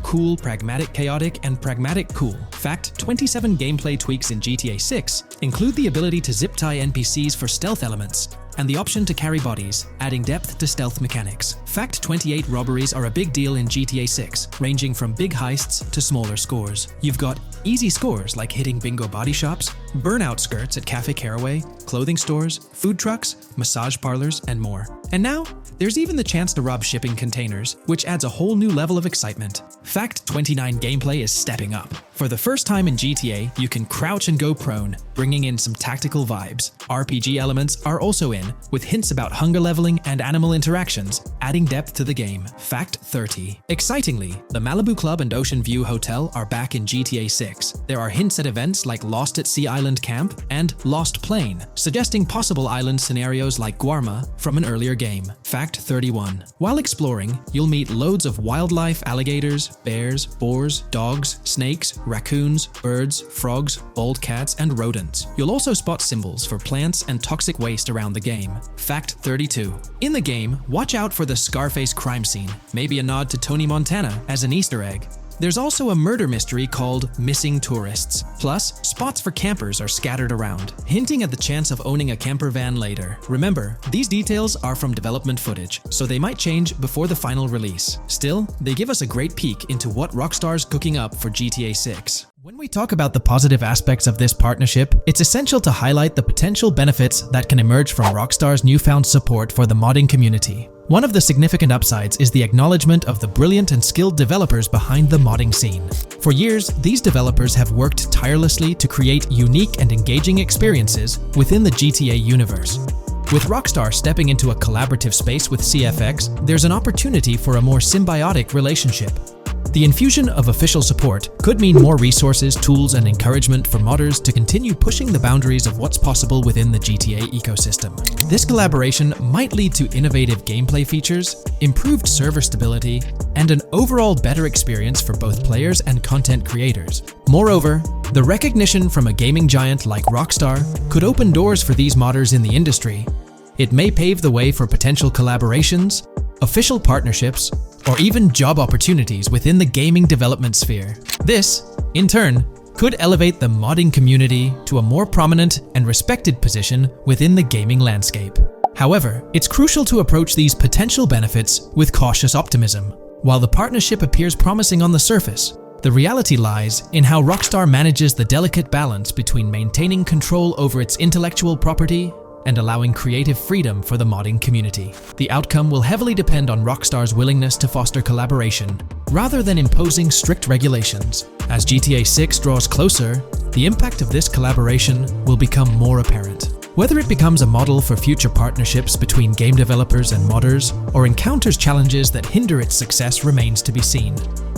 cool, pragmatic, chaotic, and pragmatic cool. Fact 27. Gameplay tweaks in GTA 6 include the ability to zip tie NPCs for stealth elements, and the option to carry bodies, adding depth to stealth mechanics. Fact 28. Robberies are a big deal in GTA 6, ranging from big heists to smaller scores. You've got easy scores like hitting bingo body shops, burnout skirts at Cafe Caraway, clothing stores, food trucks, massage parlors, and more. And now, there's even the chance to rob shipping containers, which adds a whole new level of excitement. Fact 29 gameplay is stepping up. For the first time in GTA, you can crouch and go prone, bringing in some tactical vibes. RPG elements are also in, with hints about hunger leveling and animal interactions, adding depth to the game. Fact 30. Excitingly, the Malibu Club and Ocean View Hotel are back in GTA 6. There are hints at events like Lost at Sea Island Camp and Lost Plane, suggesting possible island scenarios like Guarma from an earlier game. Fact 31. While exploring, you'll meet loads of wildlife, alligators, bears, boars, dogs, snakes, raccoons, birds, frogs, bald cats, and rodents. You'll also spot symbols for plants and toxic waste around the game. Fact 32. In the game, watch out for the Scarface crime scene, maybe a nod to Tony Montana as an Easter egg. There's also a murder mystery called Missing Tourists. Plus, spots for campers are scattered around, hinting at the chance of owning a camper van later. Remember, these details are from development footage, so they might change before the final release. Still, they give us a great peek into what Rockstar's cooking up for GTA 6. When we talk about the positive aspects of this partnership, it's essential to highlight the potential benefits that can emerge from Rockstar's newfound support for the modding community. One of the significant upsides is the acknowledgement of the brilliant and skilled developers behind the modding scene. For years, these developers have worked tirelessly to create unique and engaging experiences within the GTA universe. With Rockstar stepping into a collaborative space with CFX, there's an opportunity for a more symbiotic relationship. The infusion of official support could mean more resources, tools, and encouragement for modders to continue pushing the boundaries of what's possible within the GTA ecosystem. This collaboration might lead to innovative gameplay features, improved server stability, and an overall better experience for both players and content creators. Moreover, the recognition from a gaming giant like Rockstar could open doors for these modders in the industry. It may pave the way for potential collaborations, official partnerships, or even job opportunities within the gaming development sphere. This, in turn, could elevate the modding community to a more prominent and respected position within the gaming landscape. However, it's crucial to approach these potential benefits with cautious optimism. While the partnership appears promising on the surface, the reality lies in how Rockstar manages the delicate balance between maintaining control over its intellectual property and allowing creative freedom for the modding community. The outcome will heavily depend on Rockstar's willingness to foster collaboration, rather than imposing strict regulations. As GTA 6 draws closer, the impact of this collaboration will become more apparent. Whether it becomes a model for future partnerships between game developers and modders, or encounters challenges that hinder its success remains to be seen.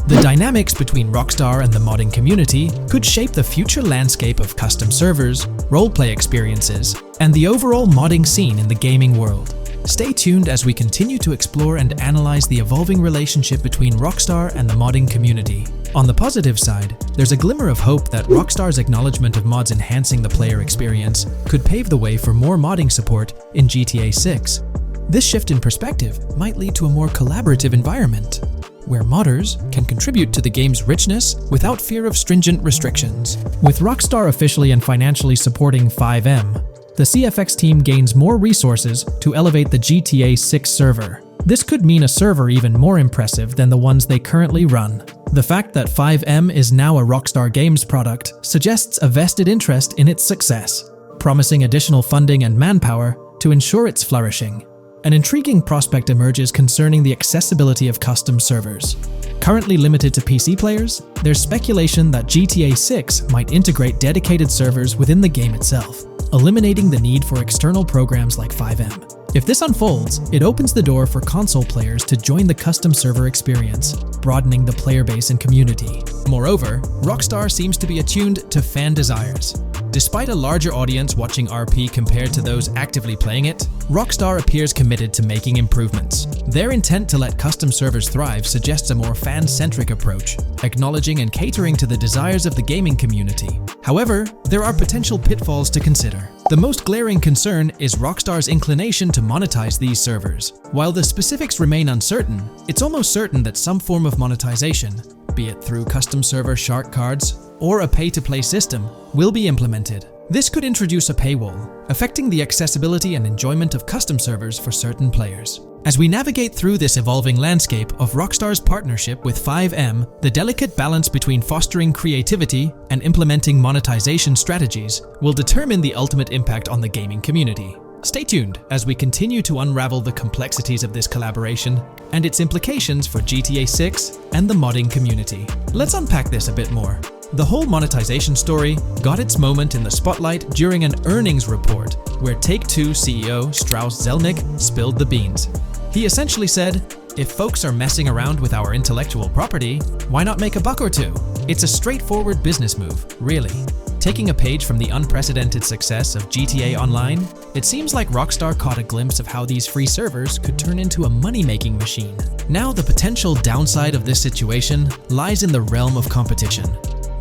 The dynamics between Rockstar and the modding community could shape the future landscape of custom servers, roleplay experiences, and the overall modding scene in the gaming world. Stay tuned as we continue to explore and analyze the evolving relationship between Rockstar and the modding community. On the positive side, there's a glimmer of hope that Rockstar's acknowledgement of mods enhancing the player experience could pave the way for more modding support in GTA 6. This shift in perspective might lead to a more collaborative environment, where modders can contribute to the game's richness without fear of stringent restrictions. With Rockstar officially and financially supporting FiveM, the CFX team gains more resources to elevate the GTA 6 server. This could mean a server even more impressive than the ones they currently run. The fact that FiveM is now a Rockstar Games product suggests a vested interest in its success, promising additional funding and manpower to ensure its flourishing. An intriguing prospect emerges concerning the accessibility of custom servers. Currently limited to PC players, there's speculation that GTA 6 might integrate dedicated servers within the game itself, eliminating the need for external programs like FiveM. If this unfolds, it opens the door for console players to join the custom server experience, broadening the player base and community. Moreover, Rockstar seems to be attuned to fan desires. Despite a larger audience watching RP compared to those actively playing it, Rockstar appears committed to making improvements. Their intent to let custom servers thrive suggests a more fan-centric approach, acknowledging and catering to the desires of the gaming community. However, there are potential pitfalls to consider. The most glaring concern is Rockstar's inclination to monetize these servers. While the specifics remain uncertain, it's almost certain that some form of monetization, be it through custom server shark cards or a pay-to-play system, will be implemented. This could introduce a paywall, affecting the accessibility and enjoyment of custom servers for certain players. As we navigate through this evolving landscape of Rockstar's partnership with FiveM, the delicate balance between fostering creativity and implementing monetization strategies will determine the ultimate impact on the gaming community. Stay tuned as we continue to unravel the complexities of this collaboration and its implications for GTA 6 and the modding community. Let's unpack this a bit more. The whole monetization story got its moment in the spotlight during an earnings report where Take-Two CEO Strauss Zelnick spilled the beans. He essentially said, "If folks are messing around with our intellectual property, why not make a buck or two? It's a straightforward business move, really." Taking a page from the unprecedented success of GTA Online, it seems like Rockstar caught a glimpse of how these free servers could turn into a money-making machine. Now, the potential downside of this situation lies in the realm of competition.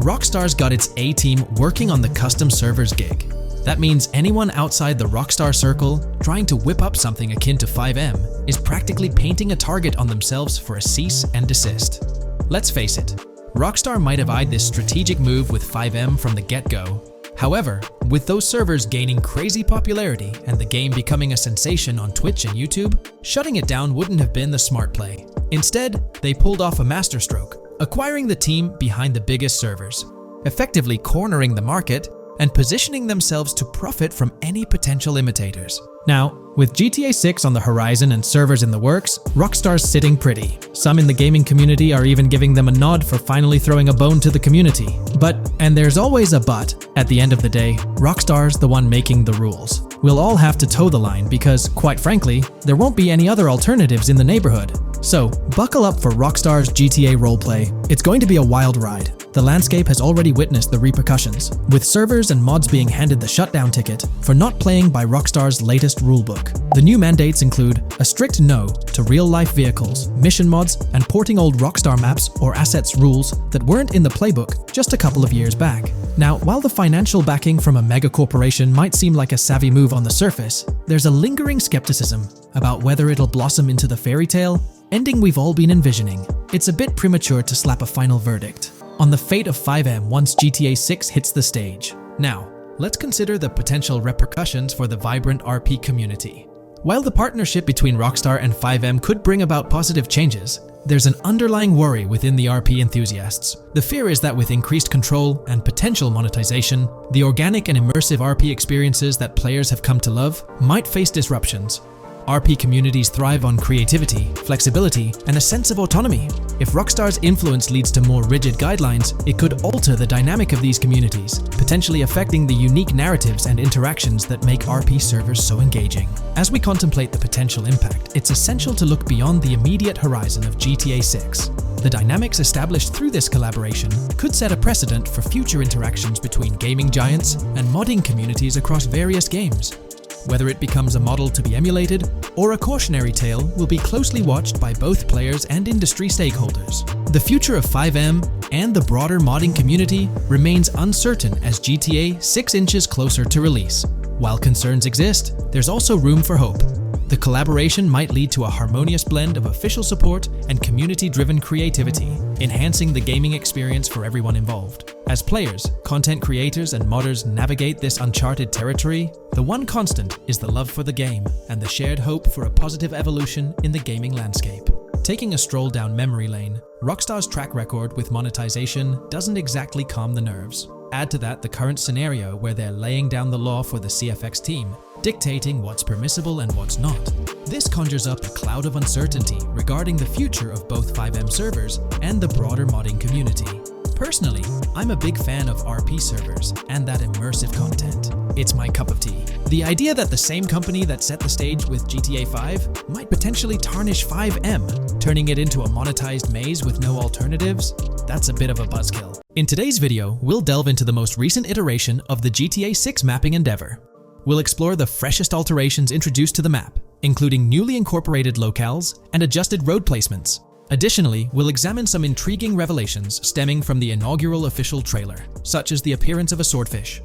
Rockstar's got its A-team working on the custom servers gig. That means anyone outside the Rockstar circle trying to whip up something akin to 5M is practically painting a target on themselves for a cease and desist. Let's face it, Rockstar might have eyed this strategic move with 5M from the get-go. However, with those servers gaining crazy popularity and the game becoming a sensation on Twitch and YouTube, shutting it down wouldn't have been the smart play. Instead, they pulled off a masterstroke, acquiring the team behind the biggest servers, effectively cornering the market and positioning themselves to profit from any potential imitators. Now, with GTA 6 on the horizon and servers in the works, Rockstar's sitting pretty. Some in the gaming community are even giving them a nod for finally throwing a bone to the community. But, and there's always a but, at the end of the day, Rockstar's the one making the rules. We'll all have to toe the line because, quite frankly, there won't be any other alternatives in the neighborhood. So, buckle up for Rockstar's GTA roleplay. It's going to be a wild ride. The landscape has already witnessed the repercussions, with servers and mods being handed the shutdown ticket for not playing by Rockstar's latest rulebook. The new mandates include a strict no to real-life vehicles, mission mods, and porting old Rockstar maps or assets rules that weren't in the playbook just a couple of years back. Now, while the financial backing from a mega corporation might seem like a savvy move on the surface, there's a lingering skepticism about whether it'll blossom into the fairy tale ending we've all been envisioning. It's a bit premature to slap a final verdict on the fate of 5M once GTA 6 hits the stage. Now, let's consider the potential repercussions for the vibrant RP community. While the partnership between Rockstar and 5M could bring about positive changes, there's an underlying worry within the RP enthusiasts. The fear is that with increased control and potential monetization, the organic and immersive RP experiences that players have come to love might face disruptions. RP communities thrive on creativity, flexibility, and a sense of autonomy. If Rockstar's influence leads to more rigid guidelines, it could alter the dynamic of these communities, potentially affecting the unique narratives and interactions that make RP servers so engaging. As we contemplate the potential impact, it's essential to look beyond the immediate horizon of GTA 6. The dynamics established through this collaboration could set a precedent for future interactions between gaming giants and modding communities across various games. Whether it becomes a model to be emulated or a cautionary tale will be closely watched by both players and industry stakeholders. The future of 5M and the broader modding community remains uncertain as GTA 6 inches closer to release. While concerns exist, there's also room for hope. The collaboration might lead to a harmonious blend of official support and community-driven creativity, enhancing the gaming experience for everyone involved. As players, content creators, and modders navigate this uncharted territory, the one constant is the love for the game and the shared hope for a positive evolution in the gaming landscape. Taking a stroll down memory lane, Rockstar's track record with monetization doesn't exactly calm the nerves. Add to that the current scenario where they're laying down the law for the CFX team, dictating what's permissible and what's not. This conjures up a cloud of uncertainty regarding the future of both 5M servers and the broader modding community. Personally, I'm a big fan of RP servers and that immersive content. It's my cup of tea. The idea that the same company that set the stage with GTA 5 might potentially tarnish 5M, turning it into a monetized maze with no alternatives, that's a bit of a buzzkill. In today's video, we'll delve into the most recent iteration of the GTA 6 mapping endeavor. We'll explore the freshest alterations introduced to the map, including newly incorporated locales and adjusted road placements. Additionally, we'll examine some intriguing revelations stemming from the inaugural official trailer, such as the appearance of a swordfish.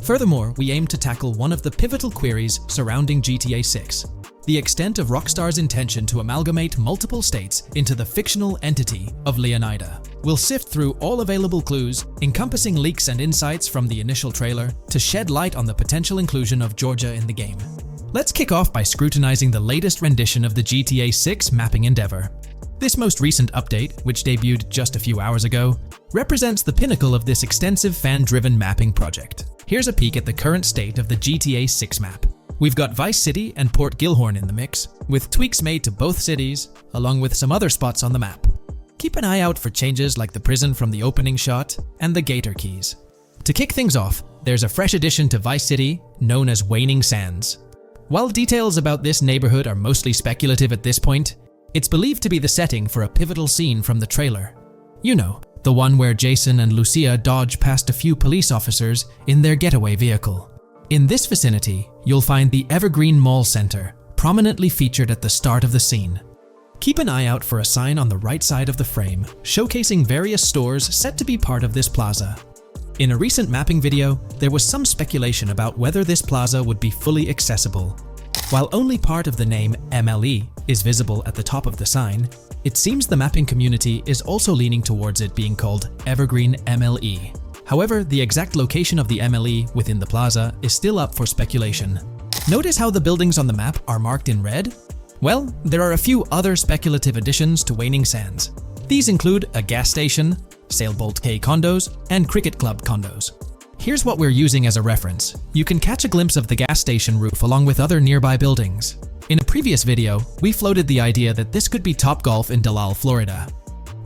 Furthermore, we aim to tackle one of the pivotal queries surrounding GTA 6, the extent of Rockstar's intention to amalgamate multiple states into the fictional entity of Leonida. We'll sift through all available clues, encompassing leaks and insights from the initial trailer, to shed light on the potential inclusion of Georgia in the game. Let's kick off by scrutinizing the latest rendition of the GTA 6 mapping endeavor. This most recent update, which debuted just a few hours ago, represents the pinnacle of this extensive fan-driven mapping project. Here's a peek at the current state of the GTA 6 map. We've got Vice City and Port Gilhorn in the mix, with tweaks made to both cities, along with some other spots on the map. Keep an eye out for changes like the prison from the opening shot and the Gator Keys. To kick things off, there's a fresh addition to Vice City known as Waning Sands. While details about this neighborhood are mostly speculative at this point, it's believed to be the setting for a pivotal scene from the trailer. You know, the one where Jason and Lucia dodge past a few police officers in their getaway vehicle. In this vicinity, you'll find the Evergreen Mall Center, prominently featured at the start of the scene. Keep an eye out for a sign on the right side of the frame, showcasing various stores set to be part of this plaza. In a recent mapping video, there was some speculation about whether this plaza would be fully accessible. While only part of the name MLE is visible at the top of the sign, it seems the mapping community is also leaning towards it being called Evergreen MLE. However, the exact location of the MLE within the plaza is still up for speculation. Notice how the buildings on the map are marked in red? Well, there are a few other speculative additions to Waning Sands. These include a gas station, Sailbolt K condos, and Cricket Club condos. Here's what we're using as a reference. You can catch a glimpse of the gas station roof along with other nearby buildings. In a previous video, we floated the idea that this could be Topgolf in Dalal, Florida.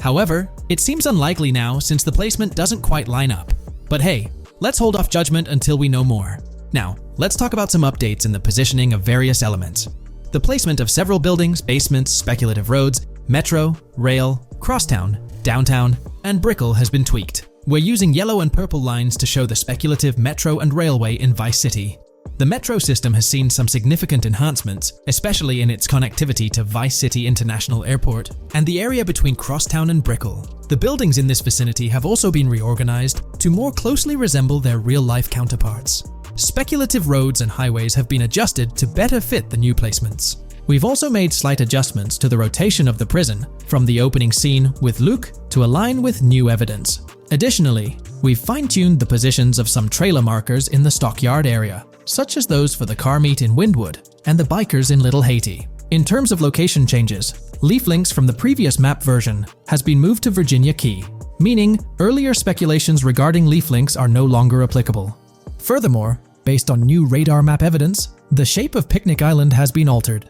However, it seems unlikely now since the placement doesn't quite line up. But hey, let's hold off judgment until we know more. Now, let's talk about some updates in the positioning of various elements. The placement of several buildings, basements, speculative roads, metro, rail, crosstown, downtown, and Brickell has been tweaked. We're using yellow and purple lines to show the speculative metro and railway in Vice City. The metro system has seen some significant enhancements, especially in its connectivity to Vice City International Airport and the area between Crosstown and Brickell. The buildings in this vicinity have also been reorganized to more closely resemble their real-life counterparts. Speculative roads and highways have been adjusted to better fit the new placements. We've also made slight adjustments to the rotation of the prison from the opening scene with Luke to align with new evidence. Additionally, we've fine-tuned the positions of some trailer markers in the stockyard area, such as those for the car meet in Wynwood and the bikers in Little Haiti. In terms of location changes, leaf links from the previous map version has been moved to Virginia Key, meaning earlier speculations regarding leaf links are no longer applicable. Furthermore, based on new radar map evidence, the shape of Picnic Island has been altered.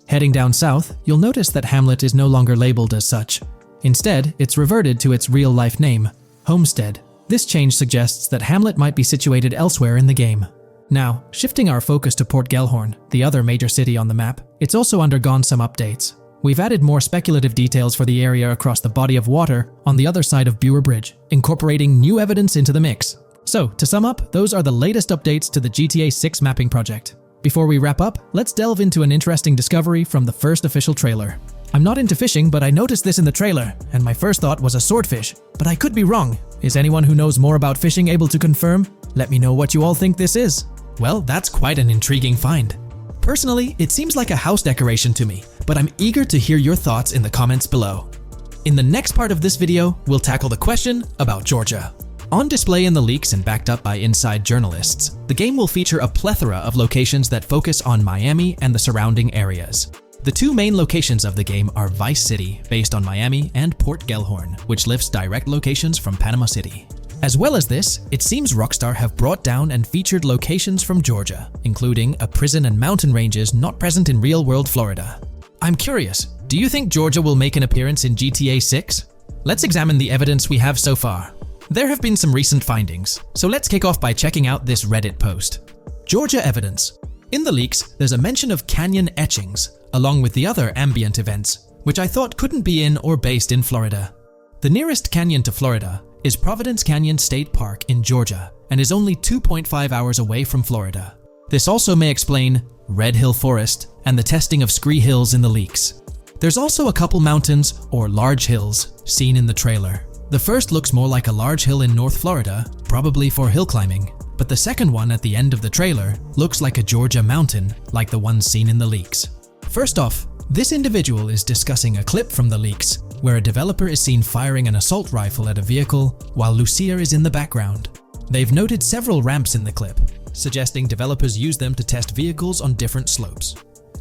Heading down south, you'll notice that Hamlet is no longer labeled as such. Instead, it's reverted to its real-life name, Homestead. This change suggests that Hamlet might be situated elsewhere in the game. Now, shifting our focus to Port Gellhorn, the other major city on the map, it's also undergone some updates. We've added more speculative details for the area across the body of water on the other side of Buer Bridge, incorporating new evidence into the mix. So, to sum up, those are the latest updates to the GTA 6 mapping project. Before we wrap up, let's delve into an interesting discovery from the first official trailer. I'm not into fishing, but I noticed this in the trailer, and my first thought was a swordfish, but I could be wrong. Is anyone who knows more about fishing able to confirm? Let me know what you all think this is. Well, that's quite an intriguing find. Personally, it seems like a house decoration to me, but I'm eager to hear your thoughts in the comments below. In the next part of this video, we'll tackle the question about Georgia. On display in the leaks and backed up by inside journalists, the game will feature a plethora of locations that focus on Miami and the surrounding areas. The two main locations of the game are Vice City, based on Miami, and Port Gellhorn, which lifts direct locations from Panama City. As well as this, it seems Rockstar have brought down and featured locations from Georgia, including a prison and mountain ranges not present in real-world Florida. I'm curious, do you think Georgia will make an appearance in GTA 6? Let's examine the evidence we have so far. There have been some recent findings, so let's kick off by checking out this Reddit post. Georgia evidence. In the leaks, there's a mention of canyon etchings, along with the other ambient events, which I thought couldn't be in or based in Florida. The nearest canyon to Florida is Providence Canyon State Park in Georgia and is only 2.5 hours away from Florida. This also may explain Red Hill Forest and the testing of Scree Hills in the leaks. There's also a couple mountains or large hills seen in the trailer. The first looks more like a large hill in North Florida, probably for hill climbing, but the second one at the end of the trailer looks like a Georgia mountain, like the one seen in the leaks. First off, this individual is discussing a clip from the leaks, where a developer is seen firing an assault rifle at a vehicle while Lucia is in the background. They've noted several ramps in the clip, suggesting developers use them to test vehicles on different slopes.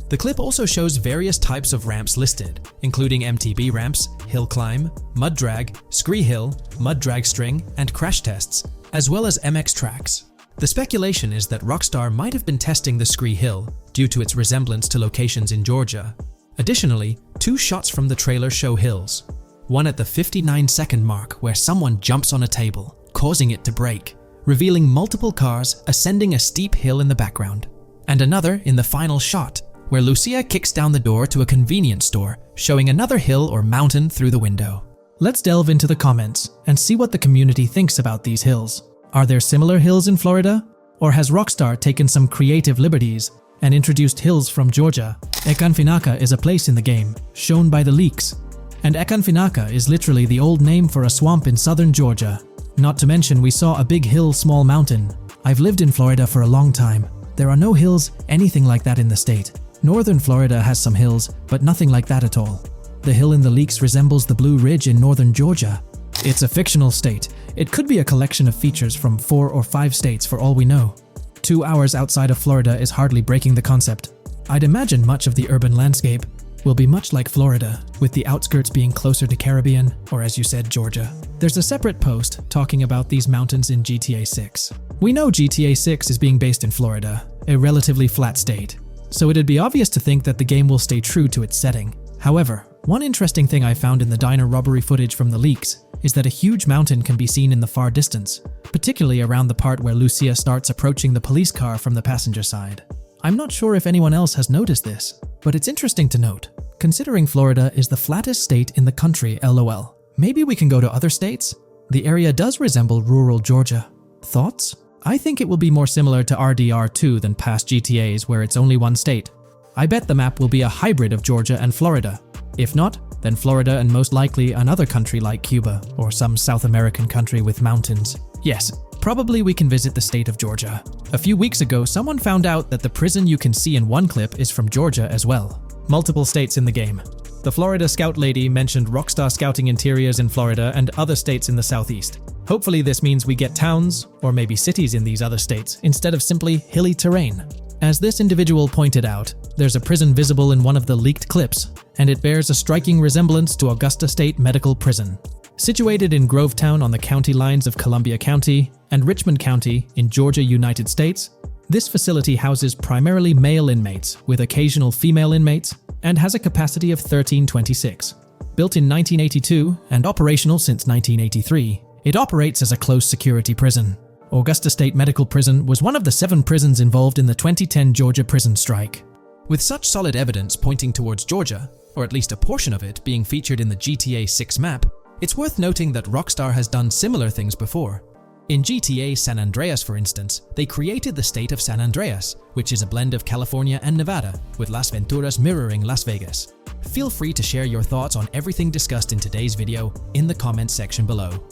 The clip also shows various types of ramps listed, including MTB ramps, hill climb, mud drag, Scree Hill, mud drag string, and crash tests, as well as MX tracks. The speculation is that Rockstar might have been testing the Scree Hill due to its resemblance to locations in Georgia. Additionally, 2 shots from the trailer show hills. One at the 59-second mark where someone jumps on a table, causing it to break, revealing multiple cars ascending a steep hill in the background. And another in the final shot, where Lucia kicks down the door to a convenience store, showing another hill or mountain through the window. Let's delve into the comments and see what the community thinks about these hills. Are there similar hills in Florida? Or has Rockstar taken some creative liberties and introduced hills from Georgia? Ekanfinaka is a place in the game, shown by the leaks. And Ekanfinaka is literally the old name for a swamp in southern Georgia. Not to mention we saw a big hill, small mountain. I've lived in Florida for a long time. There are no hills, anything like that in the state. Northern Florida has some hills, but nothing like that at all. The hill in the leaks resembles the Blue Ridge in northern Georgia. It's a fictional state. It could be a collection of features from 4 or 5 states for all we know. 2 hours outside of Florida is hardly breaking the concept. I'd imagine much of the urban landscape will be much like Florida, with the outskirts being closer to Caribbean, or as you said, Georgia. There's a separate post talking about these mountains in GTA 6. We know GTA 6 is being based in Florida, a relatively flat state, so it'd be obvious to think that the game will stay true to its setting. However, one interesting thing I found in the diner robbery footage from the leaks is that a huge mountain can be seen in the far distance, particularly around the part where Lucia starts approaching the police car from the passenger side. I'm not sure if anyone else has noticed this, but it's interesting to note, considering Florida is the flattest state in the country, LOL. Maybe we can go to other states? The area does resemble rural Georgia. Thoughts? I think it will be more similar to RDR2 than past GTAs where it's only one state. I bet the map will be a hybrid of Georgia and Florida. If not, then Florida and most likely another country like Cuba or some South American country with mountains. Yes, probably we can visit the state of Georgia. A few weeks ago, someone found out that the prison you can see in one clip is from Georgia as well. Multiple states in the game. The Florida Scout lady mentioned Rockstar scouting interiors in Florida and other states in the southeast. Hopefully this means we get towns, or maybe cities in these other states, instead of simply hilly terrain. As this individual pointed out, there's a prison visible in one of the leaked clips, and it bears a striking resemblance to Augusta State Medical Prison. Situated in Grovetown on the county lines of Columbia County and Richmond County in Georgia, United States, this facility houses primarily male inmates with occasional female inmates and has a capacity of 1326. Built in 1982 and operational since 1983, it operates as a close security prison. Augusta State Medical Prison was one of the 7 prisons involved in the 2010 Georgia prison strike. With such solid evidence pointing towards Georgia, or at least a portion of it being featured in the GTA 6 map, it's worth noting that Rockstar has done similar things before. In GTA San Andreas, for instance, they created the state of San Andreas, which is a blend of California and Nevada, with Las Venturas mirroring Las Vegas. Feel free to share your thoughts on everything discussed in today's video in the comments section below.